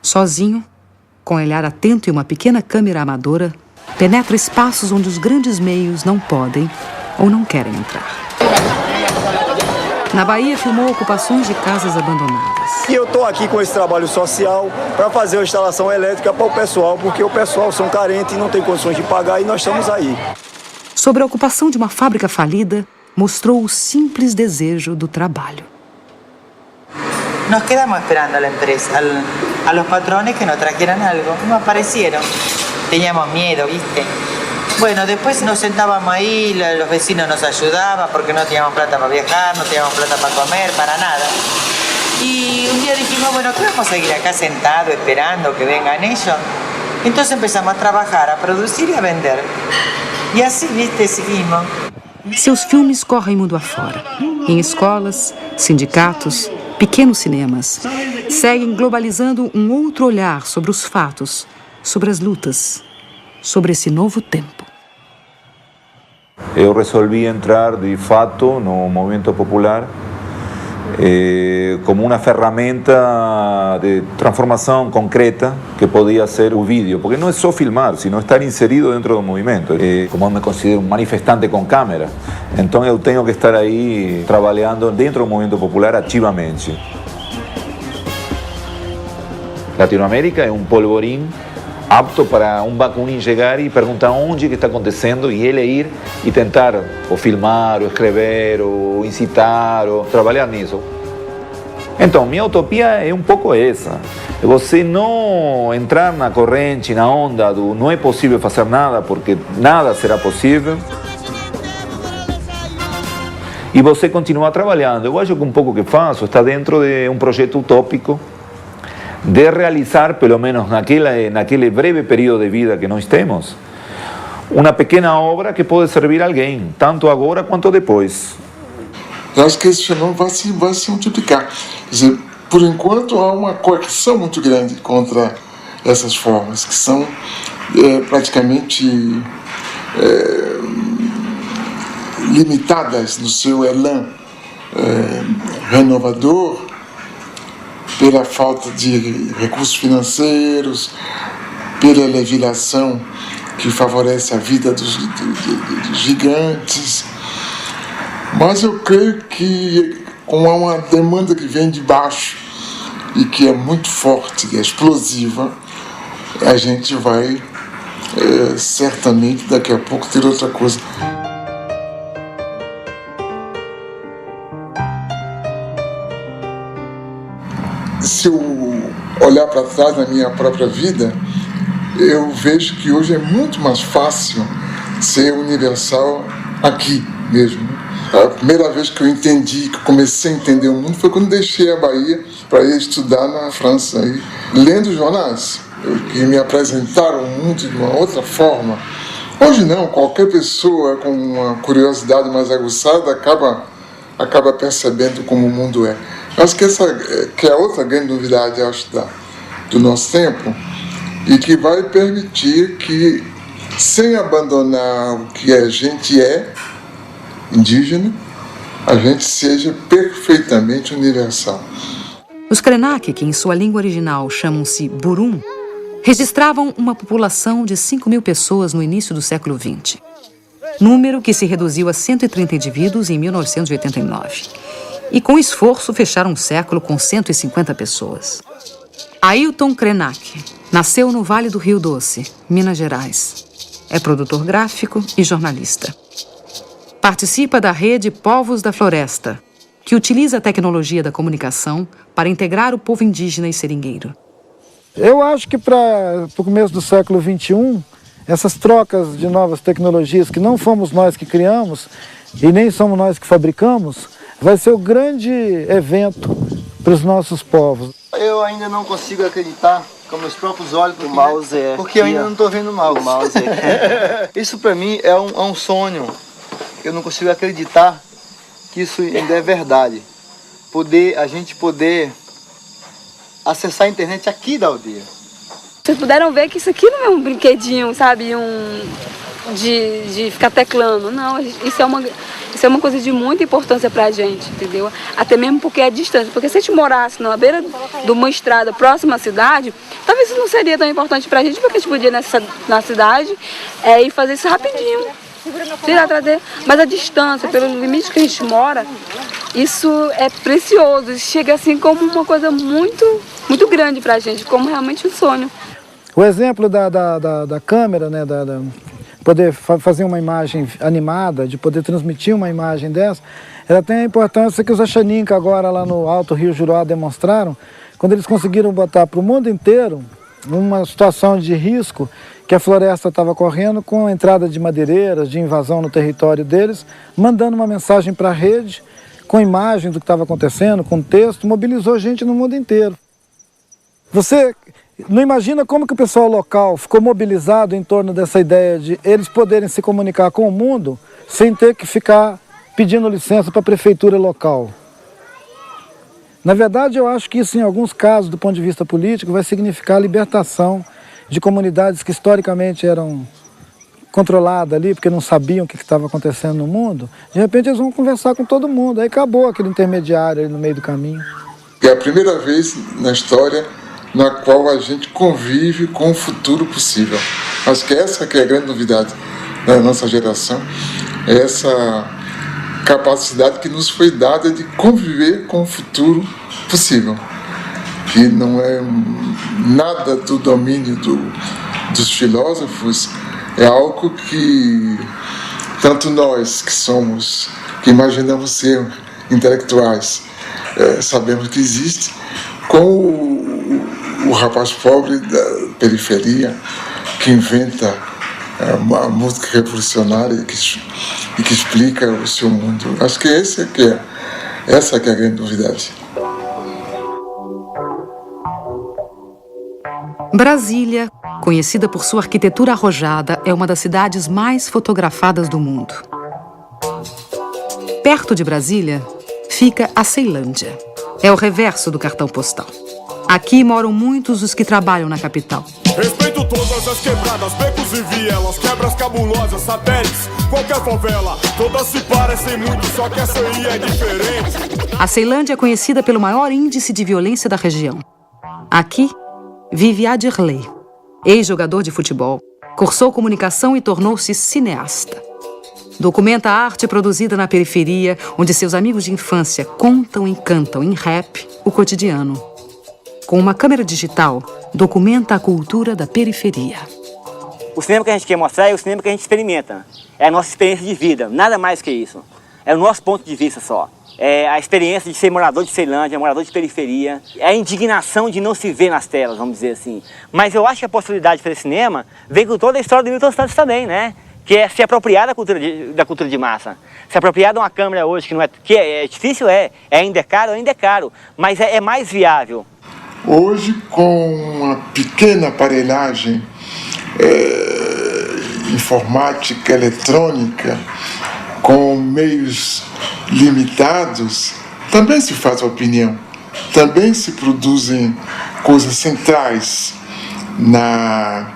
Sozinho, com olhar atento e uma pequena câmera amadora, penetra espaços onde os grandes meios não podem ou não querem entrar. Na Bahia, filmou ocupações de casas abandonadas. E eu estou aqui com esse trabalho social para fazer uma instalação elétrica para o pessoal, porque o pessoal são carentes e não tem condições de pagar, e nós estamos aí. Sobre a ocupação de uma fábrica falida, mostrou o simples desejo do trabalho. Nos quedamos esperando a la empresa, a los patrones que nos trajeran algo. No aparecieron. Teníamos miedo, ¿viste? Bueno, después nos sentábamos ahí, los vecinos nos ayudaban porque no teníamos plata para viajar, no teníamos plata para comer, para nada. Y un día dijimos, bueno, ¿qué vamos a seguir acá sentados esperando que vengan ellos? Entonces empezamos a trabajar, a producir y a vender. Y así, ¿viste? Seguimos. Seus filmes correm mundo afora. Em escolas, sindicatos, pequenos cinemas. Seguem globalizando um outro olhar sobre os fatos, sobre as lutas, sobre esse novo tempo. Eu resolvi entrar de fato no movimento popular como uma ferramenta de transformação concreta que podia ser o vídeo, porque não é só filmar, sino estar inserido dentro do movimento. Como eu me considero um manifestante com câmera, então eu tenho que estar aí trabalhando dentro do movimento popular ativamente. Latinoamérica é um polvorim apto para um Bakunin chegar e perguntar onde que está acontecendo e ele ir e tentar ou filmar, ou escrever, ou incitar, ou trabalhar nisso. Então, minha utopia é um pouco essa. É você não entrar na corrente, na onda do não é possível fazer nada, porque nada será possível. E você continuar trabalhando. Eu acho que um pouco que faço está dentro de um projeto utópico de realizar, pelo menos naquele breve período de vida que nós temos, uma pequena obra que pode servir a alguém, tanto agora quanto depois. Eu acho que esse fenômeno vai se multiplicar. Quer dizer, por enquanto há uma coerção muito grande contra essas formas, que são praticamente limitadas no seu elan renovador, pela falta de recursos financeiros, pela legislação que favorece a vida dos gigantes. Mas eu creio que, como há uma demanda que vem de baixo e que é muito forte, é explosiva, a gente vai certamente daqui a pouco ter outra coisa. Se eu olhar para trás na minha própria vida, eu vejo que hoje é muito mais fácil ser universal aqui mesmo. A primeira vez que eu entendi, que eu comecei a entender o mundo, foi quando deixei a Bahia para ir estudar na França, aí, lendo jornais, que me apresentaram o mundo de uma outra forma. Hoje não, qualquer pessoa com uma curiosidade mais aguçada acaba percebendo como o mundo é. Acho que essa que é outra grande novidade, acho, do nosso tempo, e que vai permitir que, sem abandonar o que a gente é, indígena, a gente seja perfeitamente universal. Os Krenak, que em sua língua original chamam-se Burum, registravam uma população de 5.000 pessoas no início do século XX. Número que se reduziu a 130 indivíduos em 1989. E com esforço fecharam um século com 150 pessoas. Ailton Krenak nasceu no Vale do Rio Doce, Minas Gerais. É produtor gráfico e jornalista. Participa da rede Povos da Floresta, que utiliza a tecnologia da comunicação para integrar o povo indígena e seringueiro. Eu acho que para o começo do século XXI, essas trocas de novas tecnologias que não fomos nós que criamos e nem somos nós que fabricamos, vai ser o grande evento para os nossos povos. Eu ainda não consigo acreditar com meus próprios olhos, porque eu ainda não estou vendo o mouse. Isso para mim é um sonho. Eu não consigo acreditar que isso ainda é verdade. a gente poder acessar a internet aqui da aldeia. Vocês puderam ver que isso aqui não é um brinquedinho, sabe, de ficar teclando. Não, isso é uma coisa de muita importância pra gente, entendeu? Até mesmo porque é distância. Porque se a gente morasse na beira de uma estrada próxima à cidade, talvez isso não seria tão importante pra gente, porque a gente podia ir na cidade e fazer isso rapidinho. Tirar, trazer. Mas a distância, pelo limite que a gente mora, isso é precioso. Isso chega assim como uma coisa muito, muito grande pra gente, como realmente um sonho. O exemplo da câmera, né, poder fazer uma imagem animada, de poder transmitir uma imagem dessa, ela tem a importância que os Achaninka agora lá no Alto Rio Juruá demonstraram, quando eles conseguiram botar para o mundo inteiro uma situação de risco que a floresta estava correndo com a entrada de madeireiras, de invasão no território deles, mandando uma mensagem para a rede, com imagem do que estava acontecendo, com texto, mobilizou gente no mundo inteiro. Você não imagina como que o pessoal local ficou mobilizado em torno dessa ideia de eles poderem se comunicar com o mundo sem ter que ficar pedindo licença para a prefeitura local. Na verdade, eu acho que isso, em alguns casos, do ponto de vista político, vai significar a libertação de comunidades que historicamente eram controladas ali, porque não sabiam o que estava acontecendo no mundo. De repente, eles vão conversar com todo mundo. Aí acabou aquele intermediário ali no meio do caminho. É a primeira vez na história na qual a gente convive com o futuro possível. Acho que essa que é a grande novidade da nossa geração, é essa capacidade que nos foi dada de conviver com o futuro possível, que não é nada do domínio dos filósofos, é algo que tanto nós que imaginamos ser intelectuais, sabemos que existe, com o rapaz pobre da periferia que inventa uma música revolucionária e que explica o seu mundo. Acho que essa que é a grande novidade. Brasília, conhecida por sua arquitetura arrojada, é uma das cidades mais fotografadas do mundo. Perto de Brasília fica a Ceilândia. É o reverso do cartão postal. Aqui moram muitos dos que trabalham na capital. Respeito todas as quebradas, becos e vielas, quebras cabulosas, satélites, qualquer favela. Todas se parecem muito, só que essa aí é diferente. A Ceilândia é conhecida pelo maior índice de violência da região. Aqui vive Adirley, ex-jogador de futebol. Cursou comunicação e tornou-se cineasta. Documenta a arte produzida na periferia, onde seus amigos de infância contam e cantam em rap o cotidiano. Com uma câmera digital, documenta a cultura da periferia. O cinema que a gente quer mostrar é o cinema que a gente experimenta. É a nossa experiência de vida, nada mais que isso. É o nosso ponto de vista só. É a experiência de ser morador de Ceilândia, morador de periferia. É a indignação de não se ver nas telas, vamos dizer assim. Mas eu acho que a possibilidade de fazer cinema vem com toda a história do Milton Santos também, né? Que é se apropriar da cultura de massa. Se apropriar de uma câmera hoje que é difícil, ainda é caro, mas é mais viável. Hoje, com uma pequena aparelhagem informática, eletrônica, com meios limitados, também se faz opinião, também se produzem coisas centrais na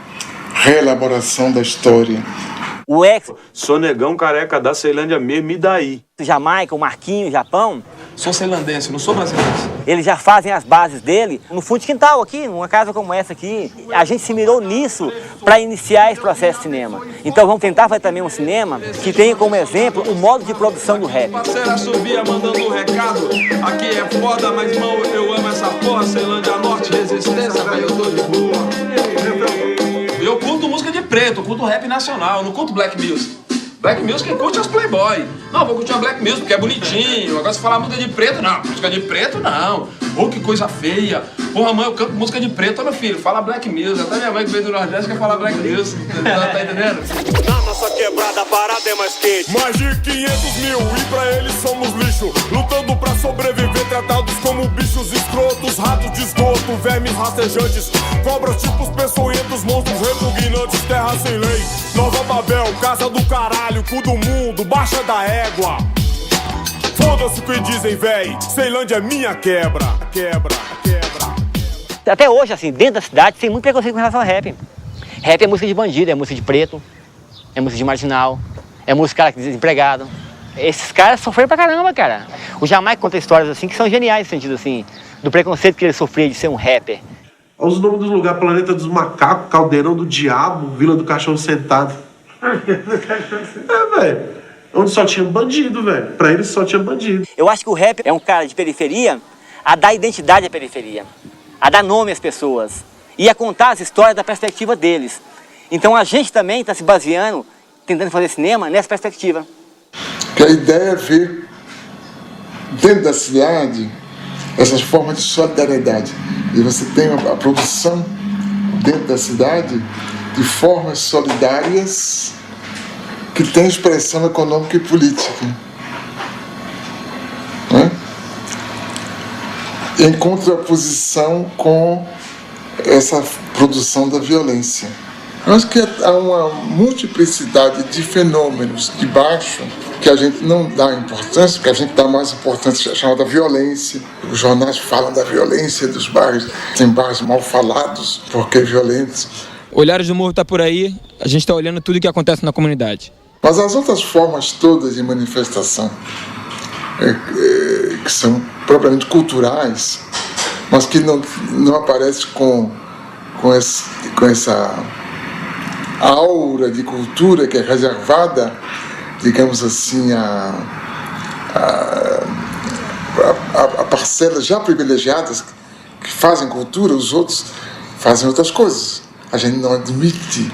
reelaboração da história. O ex... Sou negão careca da Ceilândia mesmo, e daí? Jamaica, o Marquinhos, Japão. Sou ceilandense, não sou brasileiro. Eles já fazem as bases dele no fundo de quintal aqui, numa casa como essa aqui. A gente se mirou nisso para iniciar esse processo de cinema. Então vamos tentar fazer também um cinema que tenha como exemplo o modo de produção do rap. Parceira subia mandando um recado. Aqui é foda, mas irmão, eu amo essa porra. Ceilândia Norte, resistência, velho, eu tô de boa. Eu curto música de preto, eu curto rap nacional, eu não curto black music. Black music quem curte é os playboy. Não, vou curtir uma black music porque é bonitinho. Agora se falar música de preto, não. Música de preto, não. Oh, que coisa feia. Porra, mãe, eu canto música de preto, meu filho. Fala black music. Até minha mãe que veio do Nordeste quer falar black music. Tá entendendo? Na nossa quebrada a parada é mais quente. Mais de 500 mil e pra eles somos lixo. Lutando pra sobreviver, tratados como bichos escrotos. Ratos de esgoto, vermes rastejantes. Cobras tipos peçonhentos, monstros repugnantes. Terra sem lei, Nova Babel, casa do caralho. Cu do mundo, baixa da égua. Foda-se o que dizem, véi. Ceilândia é minha quebra. Quebra. Até hoje, assim, dentro da cidade, tem muito preconceito com relação ao rap. Rap é música de bandido, é música de preto, é música de marginal, é música de desempregado. Esses caras sofreram pra caramba, cara. O Jamaica conta histórias assim que são geniais no sentido assim, do preconceito que ele sofria de ser um rapper. Olha os nomes dos lugares: Planeta dos Macacos, Caldeirão do Diabo, Vila do Cachorro Sentado. Velho. Onde só tinha bandido, velho. Pra eles só tinha bandido. Eu acho que o rap é um cara de periferia a dar identidade à periferia, a dar nome às pessoas e a contar as histórias da perspectiva deles. Então a gente também está se baseando, tentando fazer cinema nessa perspectiva. Que a ideia é ver dentro da cidade essas formas de solidariedade. E você tem a produção dentro da cidade de formas solidárias que tem expressão econômica e política. Né? Em contraposição com essa produção da violência. Eu acho que há uma multiplicidade de fenômenos de baixo que a gente não dá importância, porque a gente dá mais importância chamada violência. Os jornais falam da violência dos bairros, tem bairros mal falados porque violentos. Olhares do Morro tá por aí, a gente tá olhando tudo que acontece na comunidade. Mas as outras formas todas de manifestação, que são propriamente culturais, mas que não aparecem com essa aura de cultura que é reservada, digamos assim, a parcelas já privilegiadas que fazem cultura, os outros fazem outras coisas. A gente não admite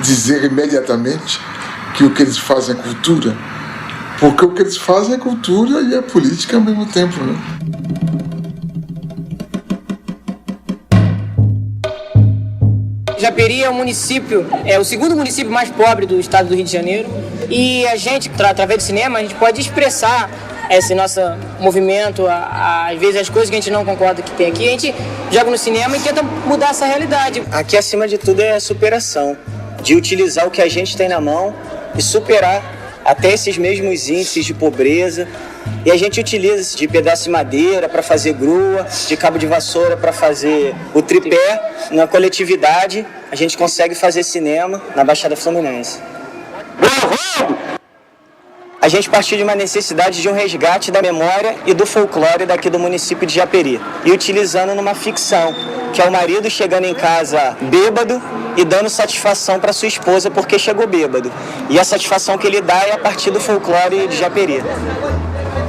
dizer imediatamente que o que eles fazem é cultura, porque o que eles fazem é cultura e é política ao mesmo tempo, né? Japeri é um município, é o segundo município mais pobre do estado do Rio de Janeiro, e a gente, através do cinema, a gente pode expressar esse nosso movimento, às vezes as coisas que a gente não concorda que tem aqui, a gente joga no cinema e tenta mudar essa realidade. Aqui, acima de tudo, é a superação, de utilizar o que a gente tem na mão e superar até esses mesmos índices de pobreza. E a gente utiliza de pedaço de madeira para fazer grua, de cabo de vassoura para fazer o tripé. Na coletividade, a gente consegue fazer cinema na Baixada Fluminense. A gente partiu de uma necessidade de um resgate da memória e do folclore daqui do município de Japeri. E utilizando numa ficção, que é o marido chegando em casa bêbado e dando satisfação para sua esposa porque chegou bêbado. E a satisfação que ele dá é a partir do folclore de Japeri.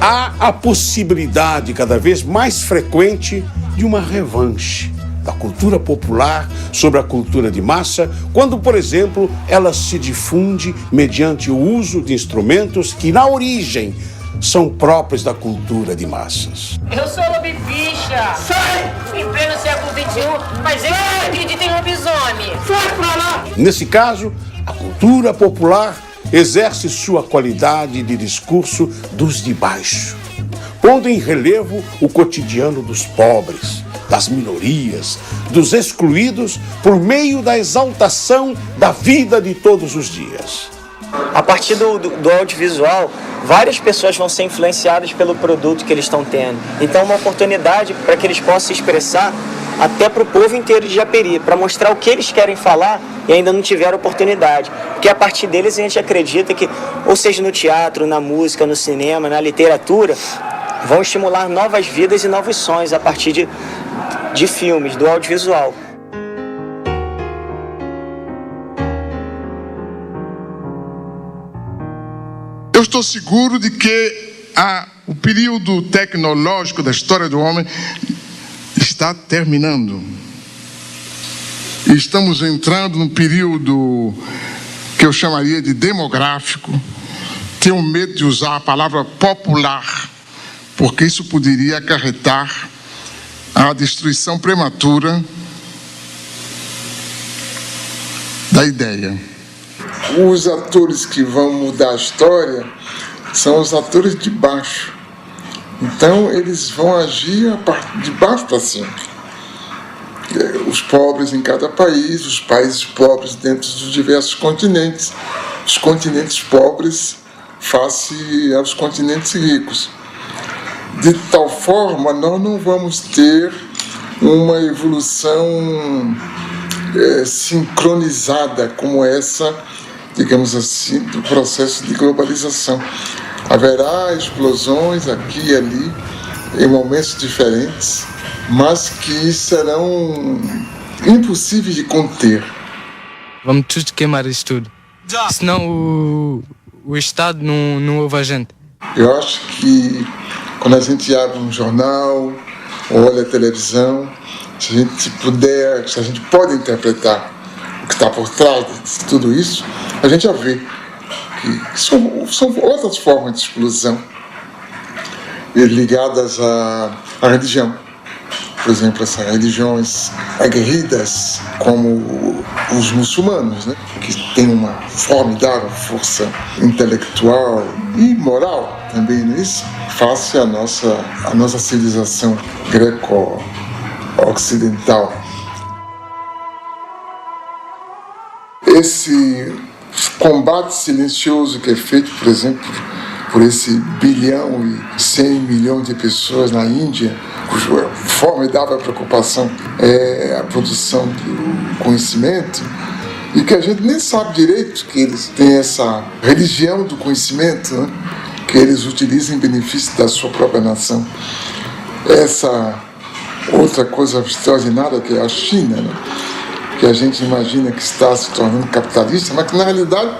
Há a possibilidade cada vez mais frequente de uma revanche da cultura popular sobre a cultura de massa, quando, por exemplo, ela se difunde mediante o uso de instrumentos que, na origem, são próprios da cultura de massas. Eu sou lobificha! Sai! Em pleno século XXI, mas eu não acredito em lobisomem! Sai pra lá! Nesse caso, a cultura popular exerce sua qualidade de discurso dos de baixo, pondo em relevo o cotidiano dos pobres, das minorias, dos excluídos, por meio da exaltação da vida de todos os dias. A partir do audiovisual, várias pessoas vão ser influenciadas pelo produto que eles estão tendo. Então, uma oportunidade para que eles possam se expressar até para o povo inteiro de Japeri, para mostrar o que eles querem falar e ainda não tiveram oportunidade. Porque a partir deles a gente acredita que, ou seja no teatro, na música, no cinema, na literatura, vão estimular novas vidas e novos sonhos a partir de filmes, do audiovisual. Eu estou seguro de que o período tecnológico da história do homem está terminando. E estamos entrando num período que eu chamaria de demográfico. Tenho medo de usar a palavra popular, porque isso poderia acarretar a destruição prematura da ideia. Os atores que vão mudar a história são os atores de baixo. Então eles vão agir a partir de baixo para cima. Os pobres em cada país, os países pobres dentro dos diversos continentes, os continentes pobres face aos continentes ricos. De tal forma, nós não vamos ter uma evolução sincronizada como essa, digamos assim, do processo de globalização. Haverá explosões aqui e ali, em momentos diferentes, mas que serão impossíveis de conter. Vamos tudo queimar isso tudo, senão o Estado não ouve a gente. Eu acho que quando a gente abre um jornal, olha a televisão, se a gente pode interpretar o que está por trás de tudo isso, a gente já vê que são outras formas de exclusão ligadas à religião. Por exemplo, essas religiões aguerridas como os muçulmanos, né? Que têm uma formidável força intelectual e moral também nisso, face à nossa civilização greco-ocidental. Esse combate silencioso que é feito, por exemplo, por esse 1 bilhão e 100 milhões de pessoas na Índia, cuja formidável preocupação é a produção do conhecimento, e que a gente nem sabe direito que eles têm essa religião do conhecimento, né, que eles utilizam em benefício da sua própria nação. Essa outra coisa extraordinária que é a China, né, que a gente imagina que está se tornando capitalista, mas que na realidade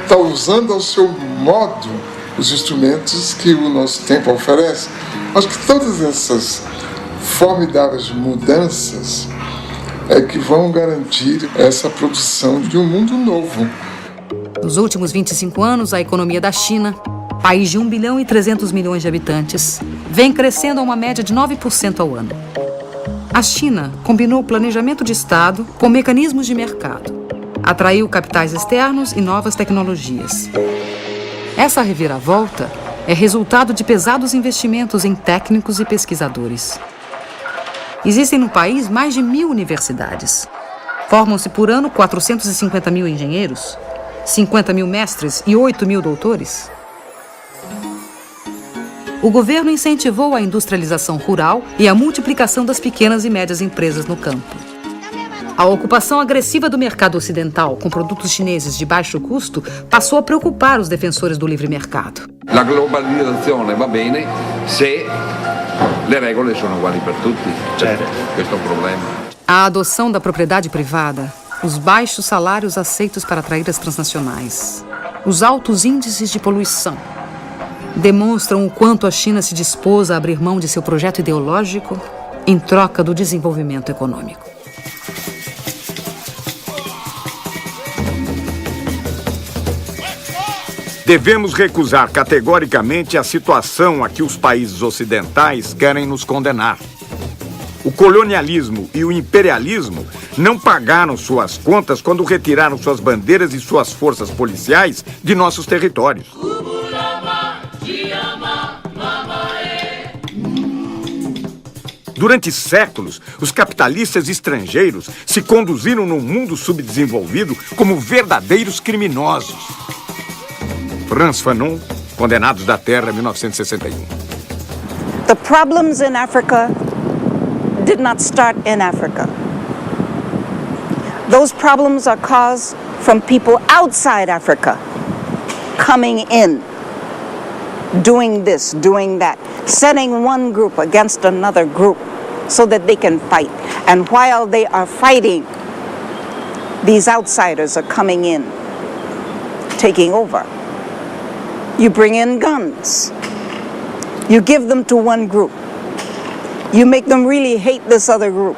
está usando ao seu modo os instrumentos que o nosso tempo oferece. Acho que todas essas formidáveis mudanças é que vão garantir essa produção de um mundo novo. Nos últimos 25 anos, a economia da China, país de 1 bilhão e 300 milhões de habitantes, vem crescendo a uma média de 9% ao ano. A China combinou o planejamento de Estado com mecanismos de mercado. Atraiu capitais externos e novas tecnologias. Essa reviravolta é resultado de pesados investimentos em técnicos e pesquisadores. Existem no país mais de 1.000 universidades. Formam-se por ano 450 mil engenheiros, 50 mil mestres e 8 mil doutores. O governo incentivou a industrialização rural e a multiplicação das pequenas e médias empresas no campo. A ocupação agressiva do mercado ocidental com produtos chineses de baixo custo passou a preocupar os defensores do livre mercado. La globalizzazione va bene se le regole sono uguali per tutti. Questo è un problema. A adoção da propriedade privada, os baixos salários aceitos para atrair as transnacionais, os altos índices de poluição, demonstram o quanto a China se dispôs a abrir mão de seu projeto ideológico em troca do desenvolvimento econômico. Devemos recusar categoricamente a situação a que os países ocidentais querem nos condenar. O colonialismo e o imperialismo não pagaram suas contas quando retiraram suas bandeiras e suas forças policiais de nossos territórios. Durante séculos, os capitalistas estrangeiros se conduziram no mundo subdesenvolvido como verdadeiros criminosos. Frantz Fanon, Condenados da Terra, 1961. The problems in Africa did not start in Africa. Those problems are caused from people outside Africa coming in, doing this, doing that, setting one group against another group so that they can fight. And while they are fighting, these outsiders are coming in, taking over. You bring in guns. You give them to one group. You make them really hate this other group.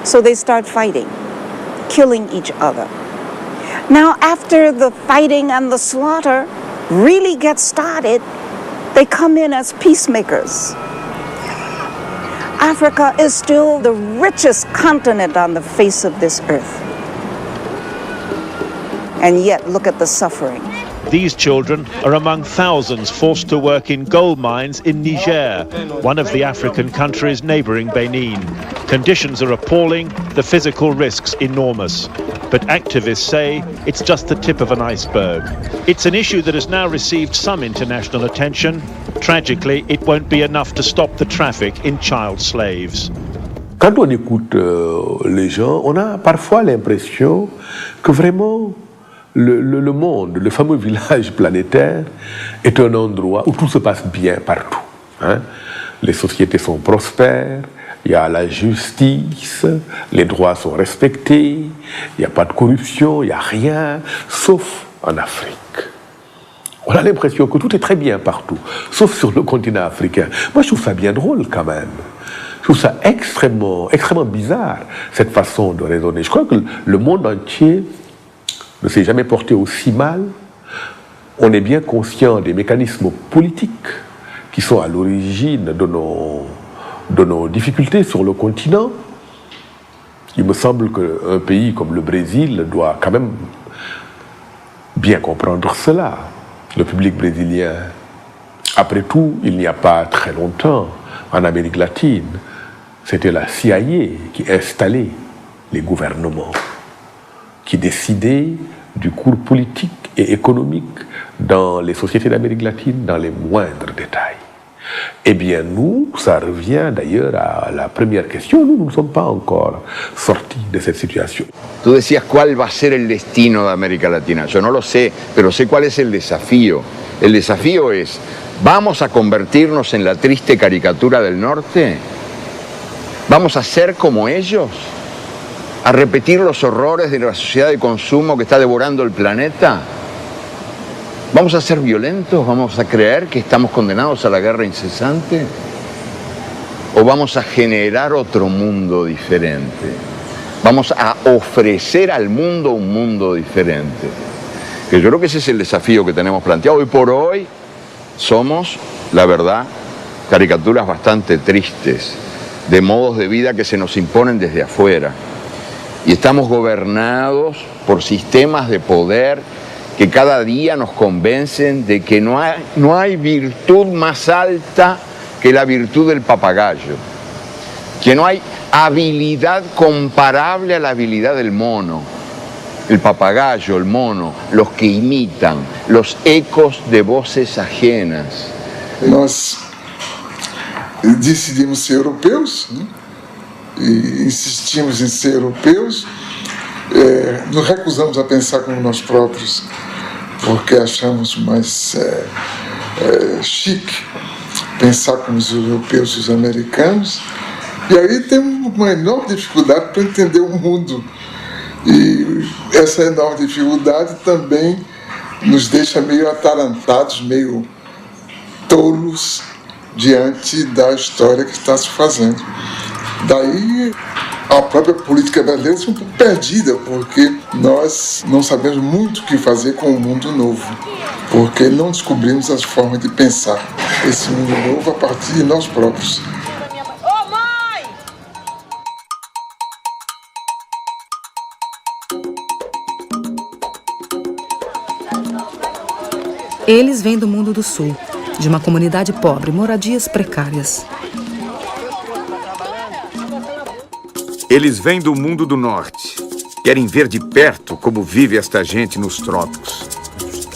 So they start fighting, killing each other. Now, after the fighting and the slaughter really gets started, they come in as peacemakers. Africa is still the richest continent on the face of this earth. And yet, look at the suffering. These children are among thousands forced to work in gold mines in Niger, one of the African countries neighboring Benin. Conditions are appalling, the physical risks enormous. But activists say it's just the tip of an iceberg. It's an issue that has now received some international attention. Tragically, it won't be enough to stop the traffic in child slaves. Quand on écoute les gens, on a parfois l'impression que vraiment le monde, le fameux village planétaire, est un endroit où tout se passe bien partout. Hein? Les sociétés sont prospères, il y a la justice, les droits sont respectés, il n'y a pas de corruption, il n'y a rien, sauf en Afrique. On a l'impression que tout est très bien partout, sauf sur le continent africain. Moi, je trouve ça bien drôle quand même. Je trouve ça extrêmement bizarre, cette façon de raisonner. Je crois que le monde entier ne s'est jamais porté aussi mal. On est bien conscient des mécanismes politiques qui sont à l'origine de nos difficultés sur le continent. Il me semble qu'un pays comme le Brésil doit quand même bien comprendre cela. Le public brésilien, après tout, il n'y a pas très longtemps, en Amérique latine, c'était la CIA qui installait les gouvernements, qui décidait du cours politique et économique dans les sociétés d'Amérique latine dans les moindres détails. Eh bien, nous, ça revient d'ailleurs à la première question, nous ne sommes pas encore sortis de cette situation. Tú decías cuál va a ser el destino de América Latina. Yo no lo sé, pero sé cuál es el desafío. El desafío es, ¿vamos a convertirnos en la triste caricatura del norte? ¿Vamos a ser como ellos? ¿A repetir los horrores de la sociedad de consumo que está devorando el planeta? ¿Vamos a ser violentos? ¿Vamos a creer que estamos condenados a la guerra incesante? ¿O vamos a generar otro mundo diferente? ¿Vamos a ofrecer al mundo un mundo diferente? Que yo creo que ese es el desafío que tenemos planteado. Hoy por hoy somos, la verdad, caricaturas bastante tristes de modos de vida que se nos imponen desde afuera. Y estamos gobernados por sistemas de poder que cada día nos convencen de que no hay virtud más alta que la virtud del papagayo, que no hay habilidad comparable a la habilidad del mono. El papagayo, el mono, los que imitan, los ecos de voces ajenas. Nós decidimos ser europeus, né? E insistimos em ser europeus, nos recusamos a pensar como nós próprios, porque achamos mais chique pensar como os europeus e os americanos, e aí temos uma enorme dificuldade para entender o mundo. E essa enorme dificuldade também nos deixa meio atarantados, meio tolos diante da história que está se fazendo. Daí a própria política brasileira é um pouco perdida, porque nós não sabemos muito o que fazer com o mundo novo, porque não descobrimos as formas de pensar esse mundo novo a partir de nós próprios. Eles vêm do mundo do sul, de uma comunidade pobre, moradias precárias. Eles vêm do mundo do norte. Querem ver de perto como vive esta gente nos trópicos.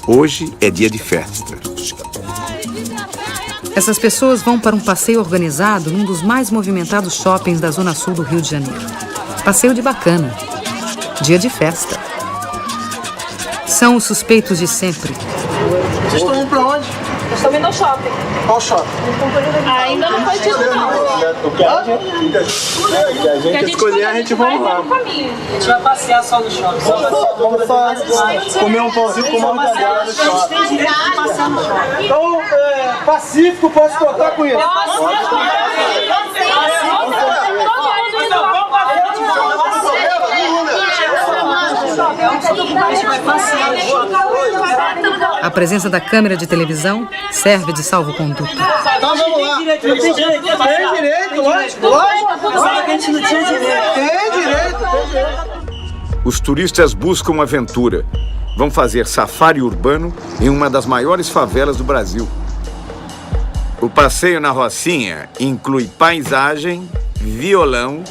Hoje é dia de festa. Essas pessoas vão para um passeio organizado num dos mais movimentados shoppings da zona sul do Rio de Janeiro. Passeio de bacana. Dia de festa. São os suspeitos de sempre. Vocês estão indo pra onde? Nós estamos indo ao shopping. Qual shopping? Ainda não foi tido, não. O que a gente escolher, a gente vai lá. A gente vai passear só no shopping. Vamos só comer um pãozinho com uma mortadela no shopping. Tem direito de passear no shopping. Então, Pacífico, posso cortar com isso? A presença da câmera de televisão serve de salvo-conduto. Então vamos lá. Tem direito, lógico. A gente não tinha direito. Tem direito. Os turistas buscam aventura. Vão fazer safari urbano em uma das maiores favelas do Brasil. O passeio na Rocinha inclui paisagem, violão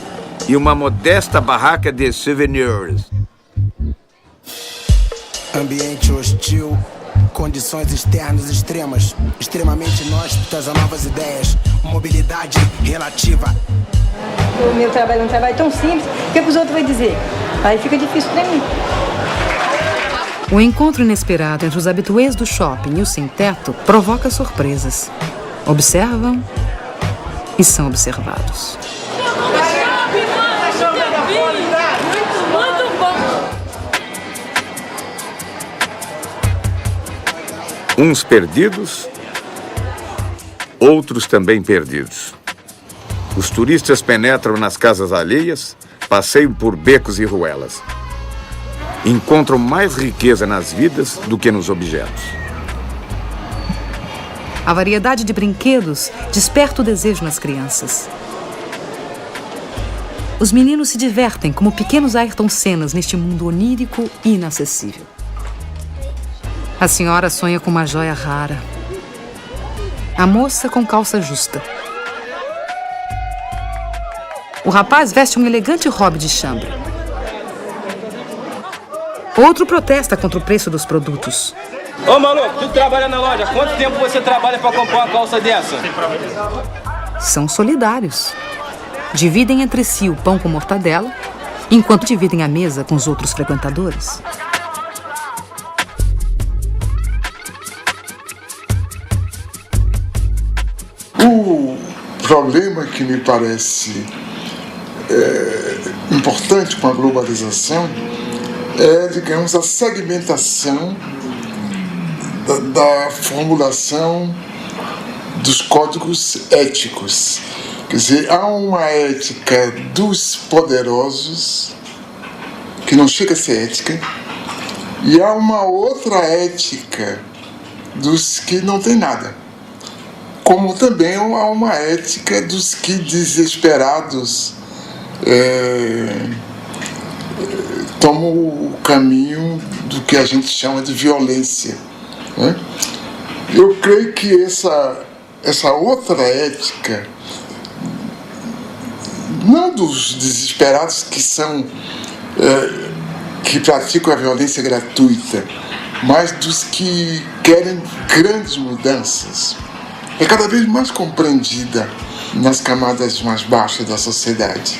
e uma modesta barraca de souvenirs. Ambiente hostil, condições externas extremas, extremamente inóspitas a novas ideias, mobilidade relativa. O meu trabalho é um trabalho tão simples, o que os outros vão dizer? Aí fica difícil para mim. O encontro inesperado entre os habituês do shopping e o sem-teto provoca surpresas. Observam e são observados. Uns perdidos, outros também perdidos. Os turistas penetram nas casas alheias, passeiam por becos e ruelas. Encontram mais riqueza nas vidas do que nos objetos. A variedade de brinquedos desperta o desejo nas crianças. Os meninos se divertem como pequenos Ayrton Sennas neste mundo onírico e inacessível. A senhora sonha com uma joia rara. A moça com calça justa. O rapaz veste um elegante hobby de chambre. Outro protesta contra o preço dos produtos. Ô maluco, tu trabalha na loja, quanto tempo você trabalha pra comprar uma calça dessa? São solidários. Dividem entre si o pão com mortadela, enquanto dividem a mesa com os outros frequentadores. O problema que me parece importante com a globalização é, digamos, a segmentação da formulação dos códigos éticos. Quer dizer, há uma ética dos poderosos, que não chega a ser ética, e há uma outra ética dos que não têm nada. Como também há uma ética dos que desesperados tomam o caminho do que a gente chama de violência, né? Eu creio que essa outra ética, não dos desesperados que praticam a violência gratuita, mas dos que querem grandes mudanças, é cada vez mais compreendida nas camadas mais baixas da sociedade.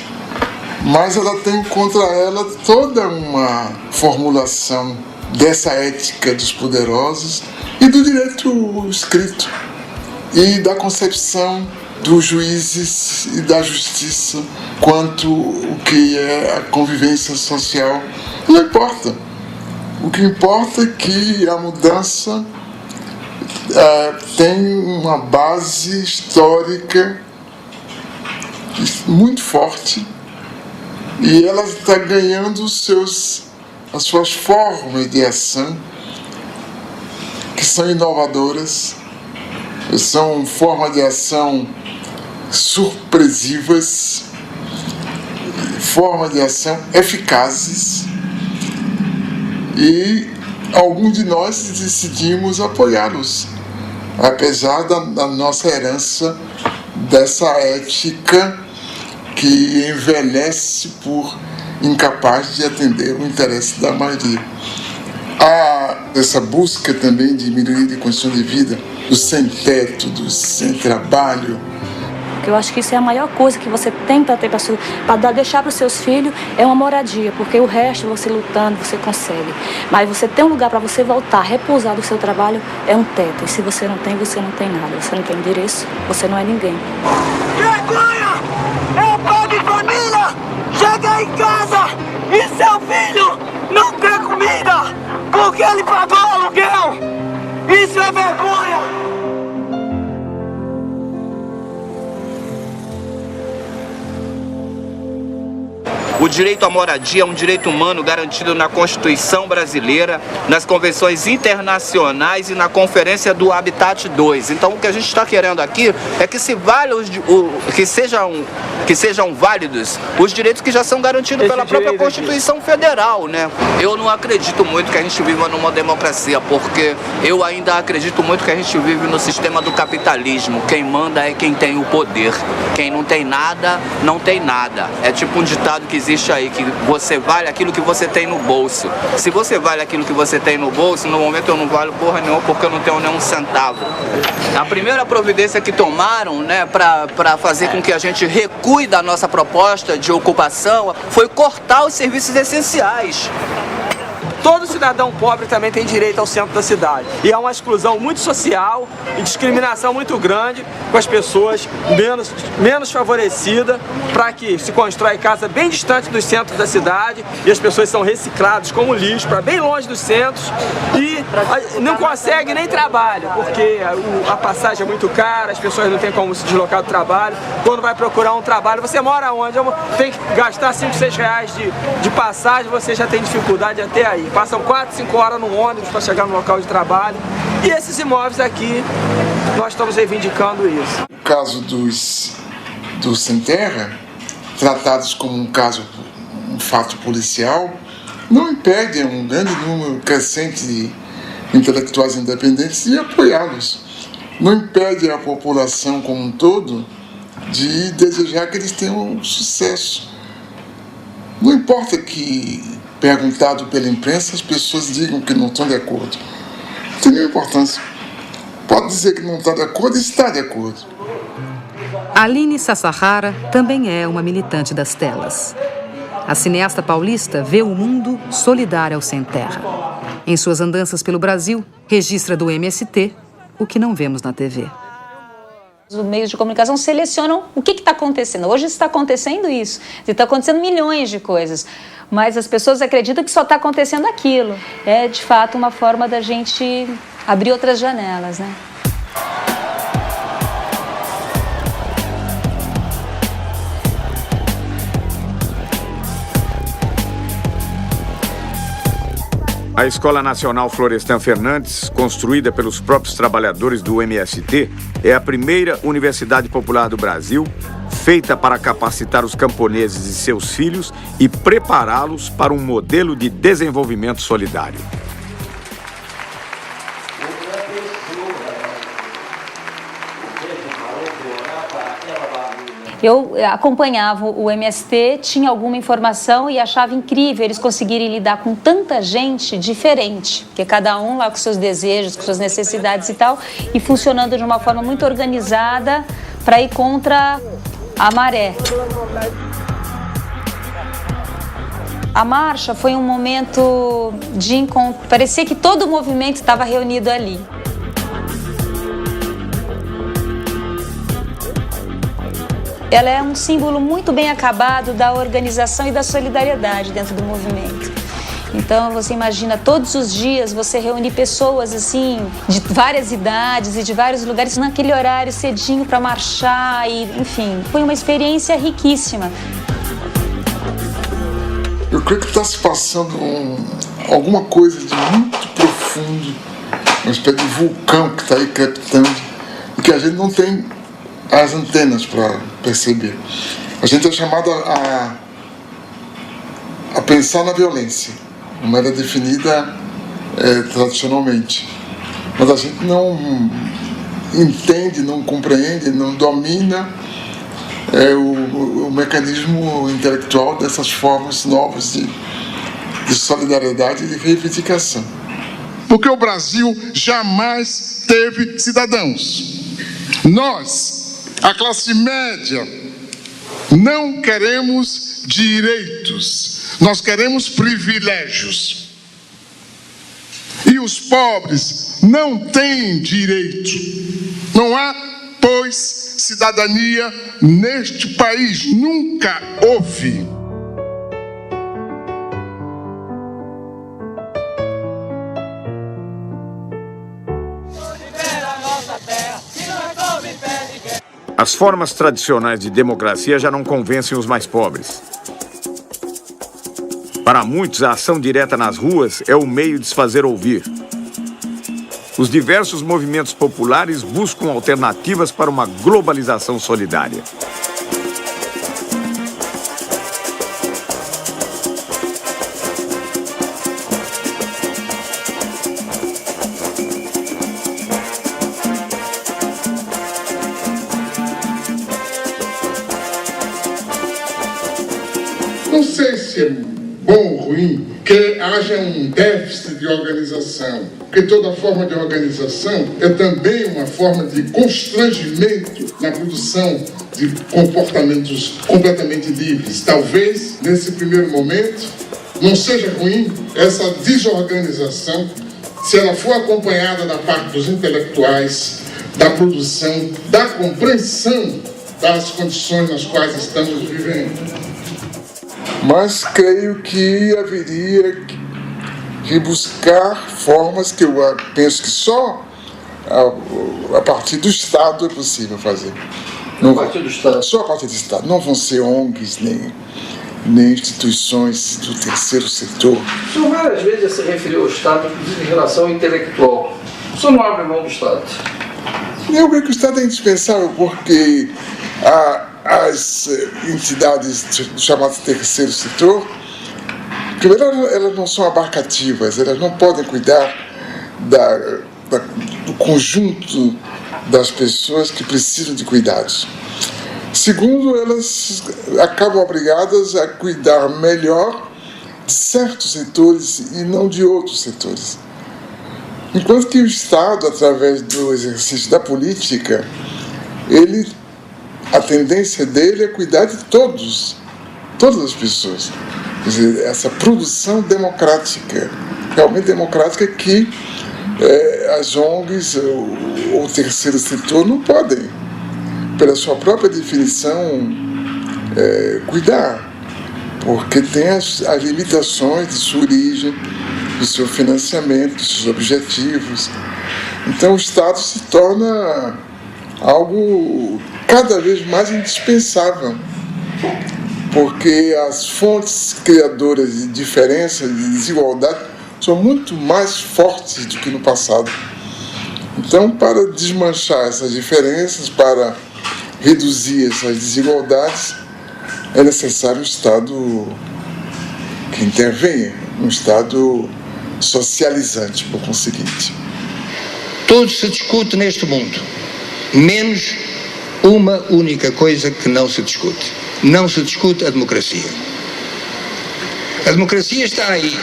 Mas ela tem contra ela toda uma formulação dessa ética dos poderosos e do direito escrito e da concepção dos juízes e da justiça quanto o que é a convivência social. Não importa. O que importa é que a mudança tem uma base histórica muito forte e ela está ganhando as suas formas de ação, que são inovadoras, são formas de ação surpresivas, formas de ação eficazes, e alguns de nós decidimos apoiá-los, apesar da nossa herança dessa ética que envelhece por incapaz de atender o interesse da maioria. Há essa busca também de melhoria de condição de vida, do sem-teto, do sem-trabalho. Eu acho que isso é a maior coisa que você tem para ter para deixar para os seus filhos, é uma moradia, porque o resto, você lutando, você consegue. Mas você ter um lugar para você voltar, repousar do seu trabalho, é um teto. E se você não tem nada. Você não tem endereço, você não é ninguém. Vergonha! É pai de família! Chega em casa e seu filho não tem comida porque ele pagou o aluguel! Isso é vergonha! O O direito à moradia é um direito humano garantido na Constituição brasileira, nas convenções internacionais e na Conferência do Habitat 2. Então o que a gente está querendo aqui é que sejam válidos os direitos que já são garantidos pela própria Constituição Federal, né? Eu não acredito muito que a gente viva numa democracia, porque eu ainda acredito muito que a gente vive no sistema do capitalismo. Quem manda é quem tem o poder. Quem não tem nada, não tem nada. É tipo um ditado que existe aí, que você vale aquilo que você tem no bolso. Se você vale aquilo que você tem no bolso, no momento eu não valho porra nenhuma porque eu não tenho nenhum centavo. A primeira providência que tomaram, né, para fazer com que a gente recue da nossa proposta de ocupação foi cortar os serviços essenciais. Todo cidadão pobre também tem direito ao centro da cidade. E há uma exclusão muito social e discriminação muito grande com as pessoas menos favorecidas, para que se constrói casa bem distante dos centros da cidade e as pessoas são recicladas como lixo para bem longe dos centros e não conseguem nem trabalho, porque a passagem é muito cara, as pessoas não têm como se deslocar do trabalho. Quando vai procurar um trabalho, você mora onde? Tem que gastar 5, 6 reais de passagem, você já tem dificuldade até aí. Passam 4, 5 horas no ônibus para chegar no local de trabalho. E esses imóveis aqui, nós estamos reivindicando isso. O caso dos sem terra, tratados como um fato policial, não impede um grande número crescente de intelectuais independentes de apoiá-los. Não impede a população como um todo de desejar que eles tenham sucesso. Não importa que, perguntado pela imprensa, as pessoas digam que não estão de acordo. Não tem nenhuma importância. Pode dizer que não está de acordo e está de acordo. Aline Sassahara também é uma militante das telas. A cineasta paulista vê o mundo solidário ao sem terra. Em suas andanças pelo Brasil, registra do MST o que não vemos na TV. Os meios de comunicação selecionam o que está acontecendo. Hoje está acontecendo isso. Está acontecendo milhões de coisas. Mas as pessoas acreditam que só está acontecendo aquilo. É, de fato, uma forma da gente abrir outras janelas, né? A Escola Nacional Florestan Fernandes, construída pelos próprios trabalhadores do MST, é a primeira universidade popular do Brasil, feita para capacitar os camponeses e seus filhos e prepará-los para um modelo de desenvolvimento solidário. Eu acompanhava o MST, tinha alguma informação e achava incrível eles conseguirem lidar com tanta gente diferente, porque cada um lá com seus desejos, com suas necessidades e tal, e funcionando de uma forma muito organizada para ir contra a maré. A marcha foi um momento de encontro, parecia que todo o movimento estava reunido ali. Ela é um símbolo muito bem acabado da organização e da solidariedade dentro do movimento. Então você imagina todos os dias você reunir pessoas assim de várias idades e de vários lugares naquele horário cedinho para marchar e, enfim, foi uma experiência riquíssima. Eu creio que está se passando alguma coisa de muito profundo, uma espécie de vulcão que está aí crepitando e que a gente não tem as antenas para perceber. A gente é chamado a pensar na violência, como era definida tradicionalmente. Mas a gente não entende, não compreende, não domina o mecanismo intelectual dessas formas novas de solidariedade e de reivindicação. Porque o Brasil jamais teve cidadãos. Nós, a classe média, não queremos direitos, nós queremos privilégios. E os pobres não têm direito. Não há, pois, cidadania neste país, nunca houve. As formas tradicionais de democracia já não convencem os mais pobres. Para muitos, a ação direta nas ruas é o meio de se fazer ouvir. Os diversos movimentos populares buscam alternativas para uma globalização solidária. Não sei se é bom ou ruim que haja um déficit de organização, porque toda forma de organização é também uma forma de constrangimento na produção de comportamentos completamente livres. Talvez, nesse primeiro momento, não seja ruim essa desorganização se ela for acompanhada da parte dos intelectuais, da produção, da compreensão das condições nas quais estamos vivendo. Mas creio que haveria que buscar formas que eu penso que só a partir do Estado é possível fazer. Não, a partir do Estado? Só a partir do Estado. Não vão ser ONGs, nem instituições do terceiro setor. O senhor várias vezes se referiu ao Estado, inclusive em relação ao intelectual. O senhor não abre mão do Estado? Eu creio que o Estado é indispensável porque as entidades chamadas terceiro setor, primeiro, elas não são abarcativas, elas não podem cuidar do conjunto das pessoas que precisam de cuidados. Segundo, elas acabam obrigadas a cuidar melhor de certos setores e não de outros setores. Enquanto que o Estado, através do exercício da política, a tendência dele é cuidar de todas as pessoas. Quer dizer, essa produção democrática, realmente democrática, que as ONGs ou o terceiro setor não podem, pela sua própria definição, cuidar, porque tem as limitações de sua origem, do seu financiamento, dos seus objetivos. Então o Estado se torna algo cada vez mais indispensável, porque as fontes criadoras de diferença, de desigualdade, são muito mais fortes do que no passado. Então, para desmanchar essas diferenças, para reduzir essas desigualdades, é necessário um Estado que intervenha, um Estado socializante, por conseguinte. Tudo se discute neste mundo, menos uma única coisa que não se discute. Não se discute a democracia. A democracia está aí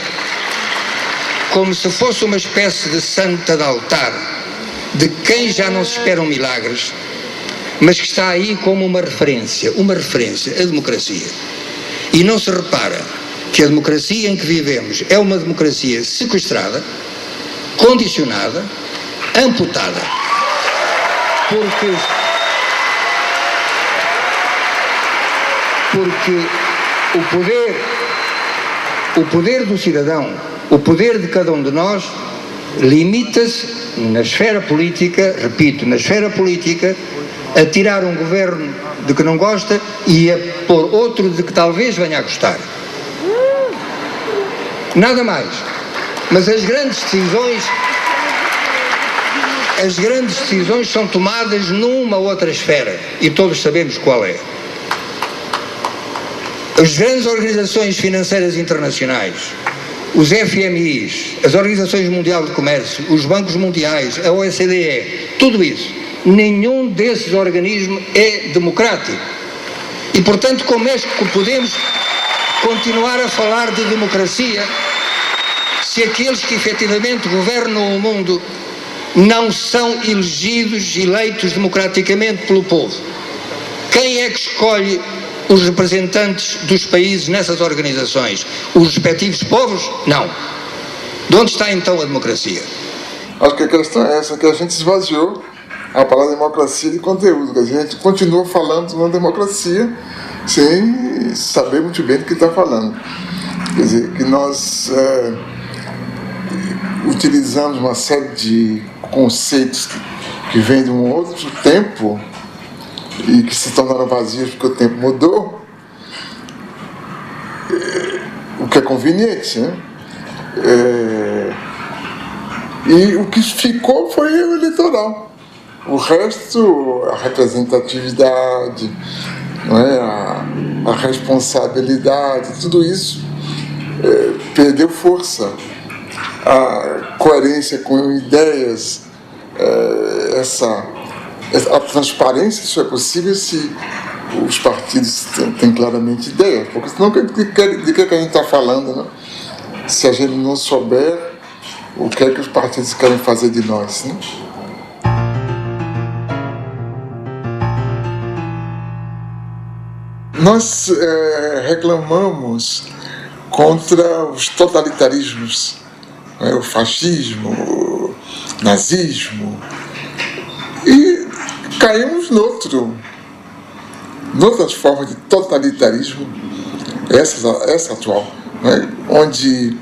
como se fosse uma espécie de santa de altar, de quem já não se esperam milagres, mas que está aí como uma referência, a democracia. E não se repara que a democracia em que vivemos é uma democracia sequestrada, condicionada, amputada, porque o poder do cidadão, o poder de cada um de nós, limita-se na esfera política, repito, na esfera política, a tirar um governo de que não gosta e a pôr outro de que talvez venha a gostar. Nada mais. Mas as grandes decisões são tomadas numa outra esfera e todos sabemos qual é. As grandes organizações financeiras internacionais, os FMIs, as Organizações Mundiais de Comércio, os bancos mundiais, a OCDE, tudo isso, nenhum desses organismos é democrático. E, portanto, como é que podemos continuar a falar de democracia se aqueles que efetivamente governam o mundo não são eleitos democraticamente pelo povo? Quem é que escolhe os representantes dos países nessas organizações? Os respectivos povos? Não. De onde está então a democracia? Acho que a questão é essa, que a gente esvaziou a palavra democracia de conteúdo. A gente continua falando na democracia sem saber muito bem do que está falando. Quer dizer, que nós utilizamos uma série de conceitos que vêm de um outro tempo e que se tornaram vazios porque o tempo mudou. O porque é conveniente, né? E o que ficou foi o eleitoral. O resto, a representatividade, não é? a responsabilidade, tudo isso perdeu força. A coerência com ideias, a transparência só é possível se os partidos têm claramente ideias, porque senão de que a gente está falando, né? Se a gente não souber o que é que os partidos querem fazer de nós, né? Nós reclamamos contra os totalitarismos, o fascismo, o nazismo, e caímos noutras formas de totalitarismo, essa atual, né? Onde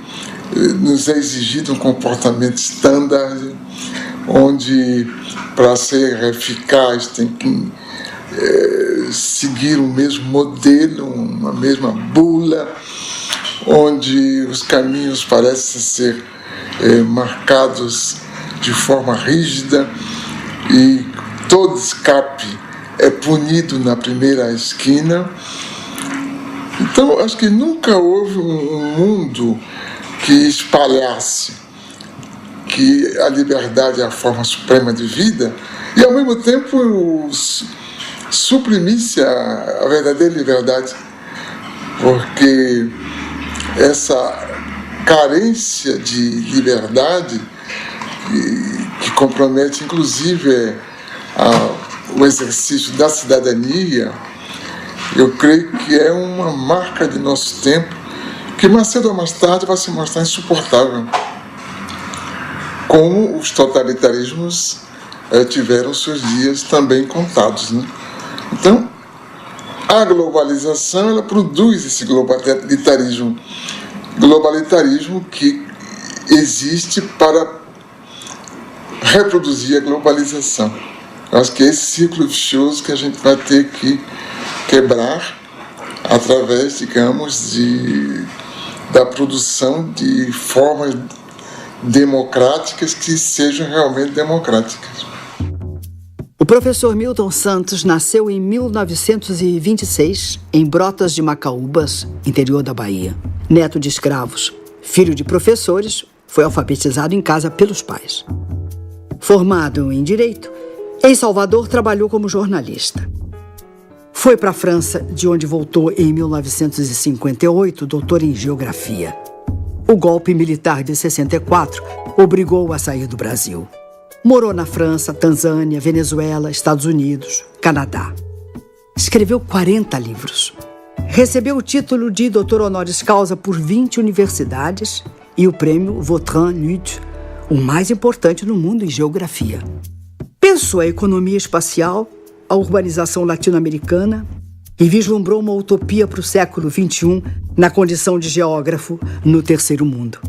nos é exigido um comportamento standard, onde para ser eficaz tem que seguir o mesmo modelo, uma mesma bula, onde os caminhos parecem ser marcados de forma rígida e todo escape é punido na primeira esquina. Então, acho que nunca houve um mundo que espalhasse que a liberdade é a forma suprema de vida e, ao mesmo tempo, suprimisse a verdadeira liberdade, porque essa carência de liberdade que compromete, inclusive, o exercício da cidadania, eu creio que é uma marca de nosso tempo que mais cedo ou mais tarde vai se mostrar insuportável, como os totalitarismos tiveram seus dias também contados, né? Então, a globalização, ela produz esse globalitarismo que existe para reproduzir a globalização. Eu acho que é esse ciclo vicioso que a gente vai ter que quebrar através, digamos, da produção de formas democráticas que sejam realmente democráticas. O professor Milton Santos nasceu em 1926 em Brotas de Macaúbas, interior da Bahia. Neto de escravos, filho de professores, foi alfabetizado em casa pelos pais. Formado em Direito, em Salvador trabalhou como jornalista. Foi para a França, de onde voltou em 1958, doutor em Geografia. O golpe militar de 64 obrigou-o a sair do Brasil. Morou na França, Tanzânia, Venezuela, Estados Unidos, Canadá. Escreveu 40 livros. Recebeu o título de doutor honoris causa por 20 universidades e o prêmio Vautrin-Lud, o mais importante no mundo em geografia. Pensou a economia espacial, a urbanização latino-americana e vislumbrou uma utopia para o século XXI na condição de geógrafo no terceiro mundo.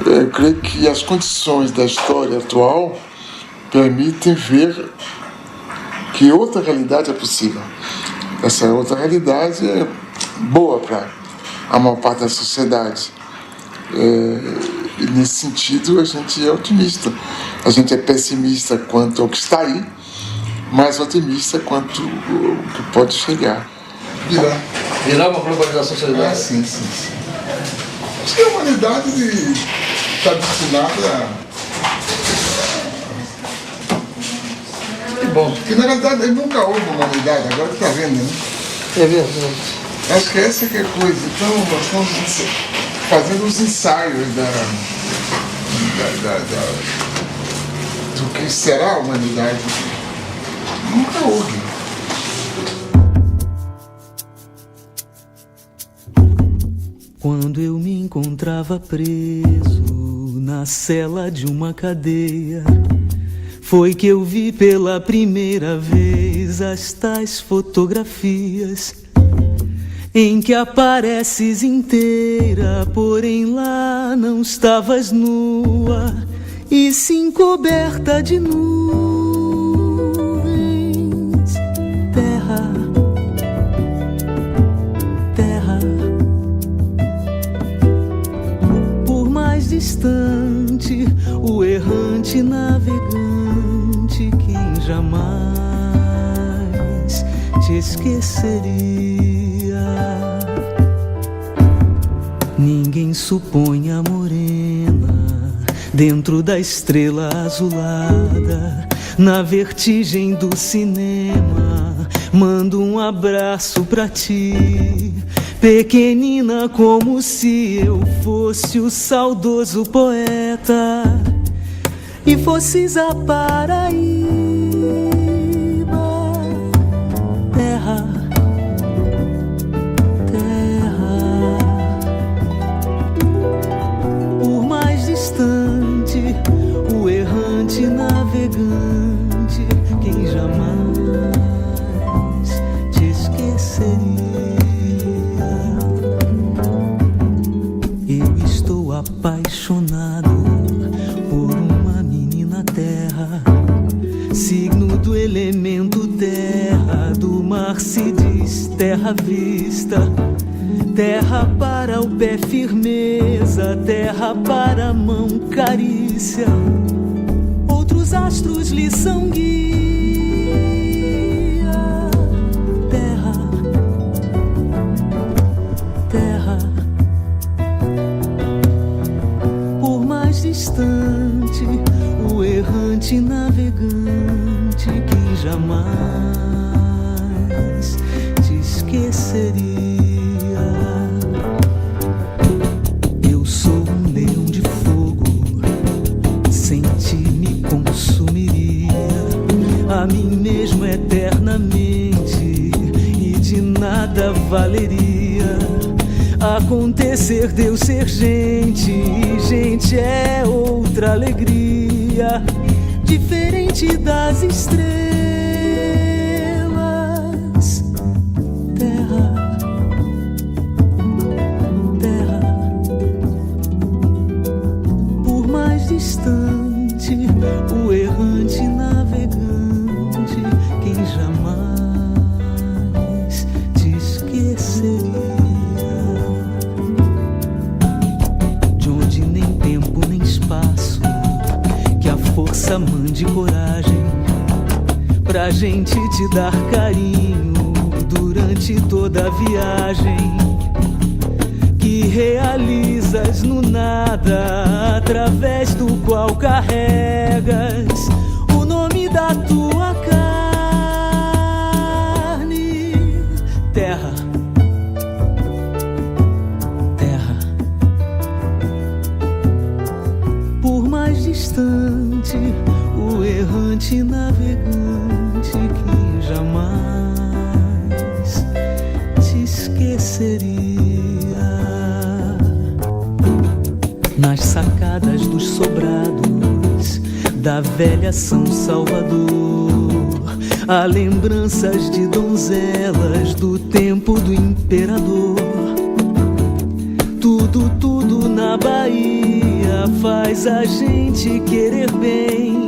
Eu creio que as condições da história atual permitem ver que outra realidade é possível. Essa outra realidade é boa para a maior parte da sociedade. E nesse sentido, a gente é otimista. A gente é pessimista quanto ao que está aí, mas otimista quanto ao que pode chegar. Virar uma globalização solidária? Sim. Acho que a humanidade está destinada Que bom. Porque na verdade nunca houve humanidade, agora está vendo, né? É verdade. Acho que essa que é a coisa. Então nós estamos fazendo os ensaios do que será a humanidade. Nunca houve. Quando eu me encontrava preso na cela de uma cadeia, foi que eu vi pela primeira vez as tais fotografias em que apareces inteira, porém lá não estavas nua, e sim coberta de nuvens. Terra, terra, distante, o errante navegante, quem jamais te esqueceria. Ninguém supõe a morena dentro da estrela azulada, na vertigem do cinema. Mando um abraço pra ti, pequenina, como se eu fosse o saudoso poeta e fosses a Paraíba, terra, terra. Por mais distante, o errante navegante, quem jamais te esqueceria. Apaixonado por uma menina terra, signo do elemento terra, do mar se diz terra vista, terra para o pé firmeza, terra para a mão carícia, outros astros lhe são guia. Terra, terra. Distante, o errante navegante, quem jamais te esqueceria. Eu sou um leão de fogo, sem ti me consumiria, a mim mesmo eternamente, e de nada valeria acontecer de eu ser gente, e gente é outra alegria, diferente das estrelas. Terra, terra. Por mais distante, o errante navegante, quem jamais te esqueceria. Força, mande coragem pra gente te dar carinho durante toda a viagem que realizas no nada, através do qual carregas o nome da tua carne. Terra, terra. Por mais distante, o errante navegante, que jamais te esqueceria. Nas sacadas dos sobrados da velha São Salvador, há lembranças de donzelas do tempo do imperador. Tudo, tudo na Bahia faz a gente querer bem,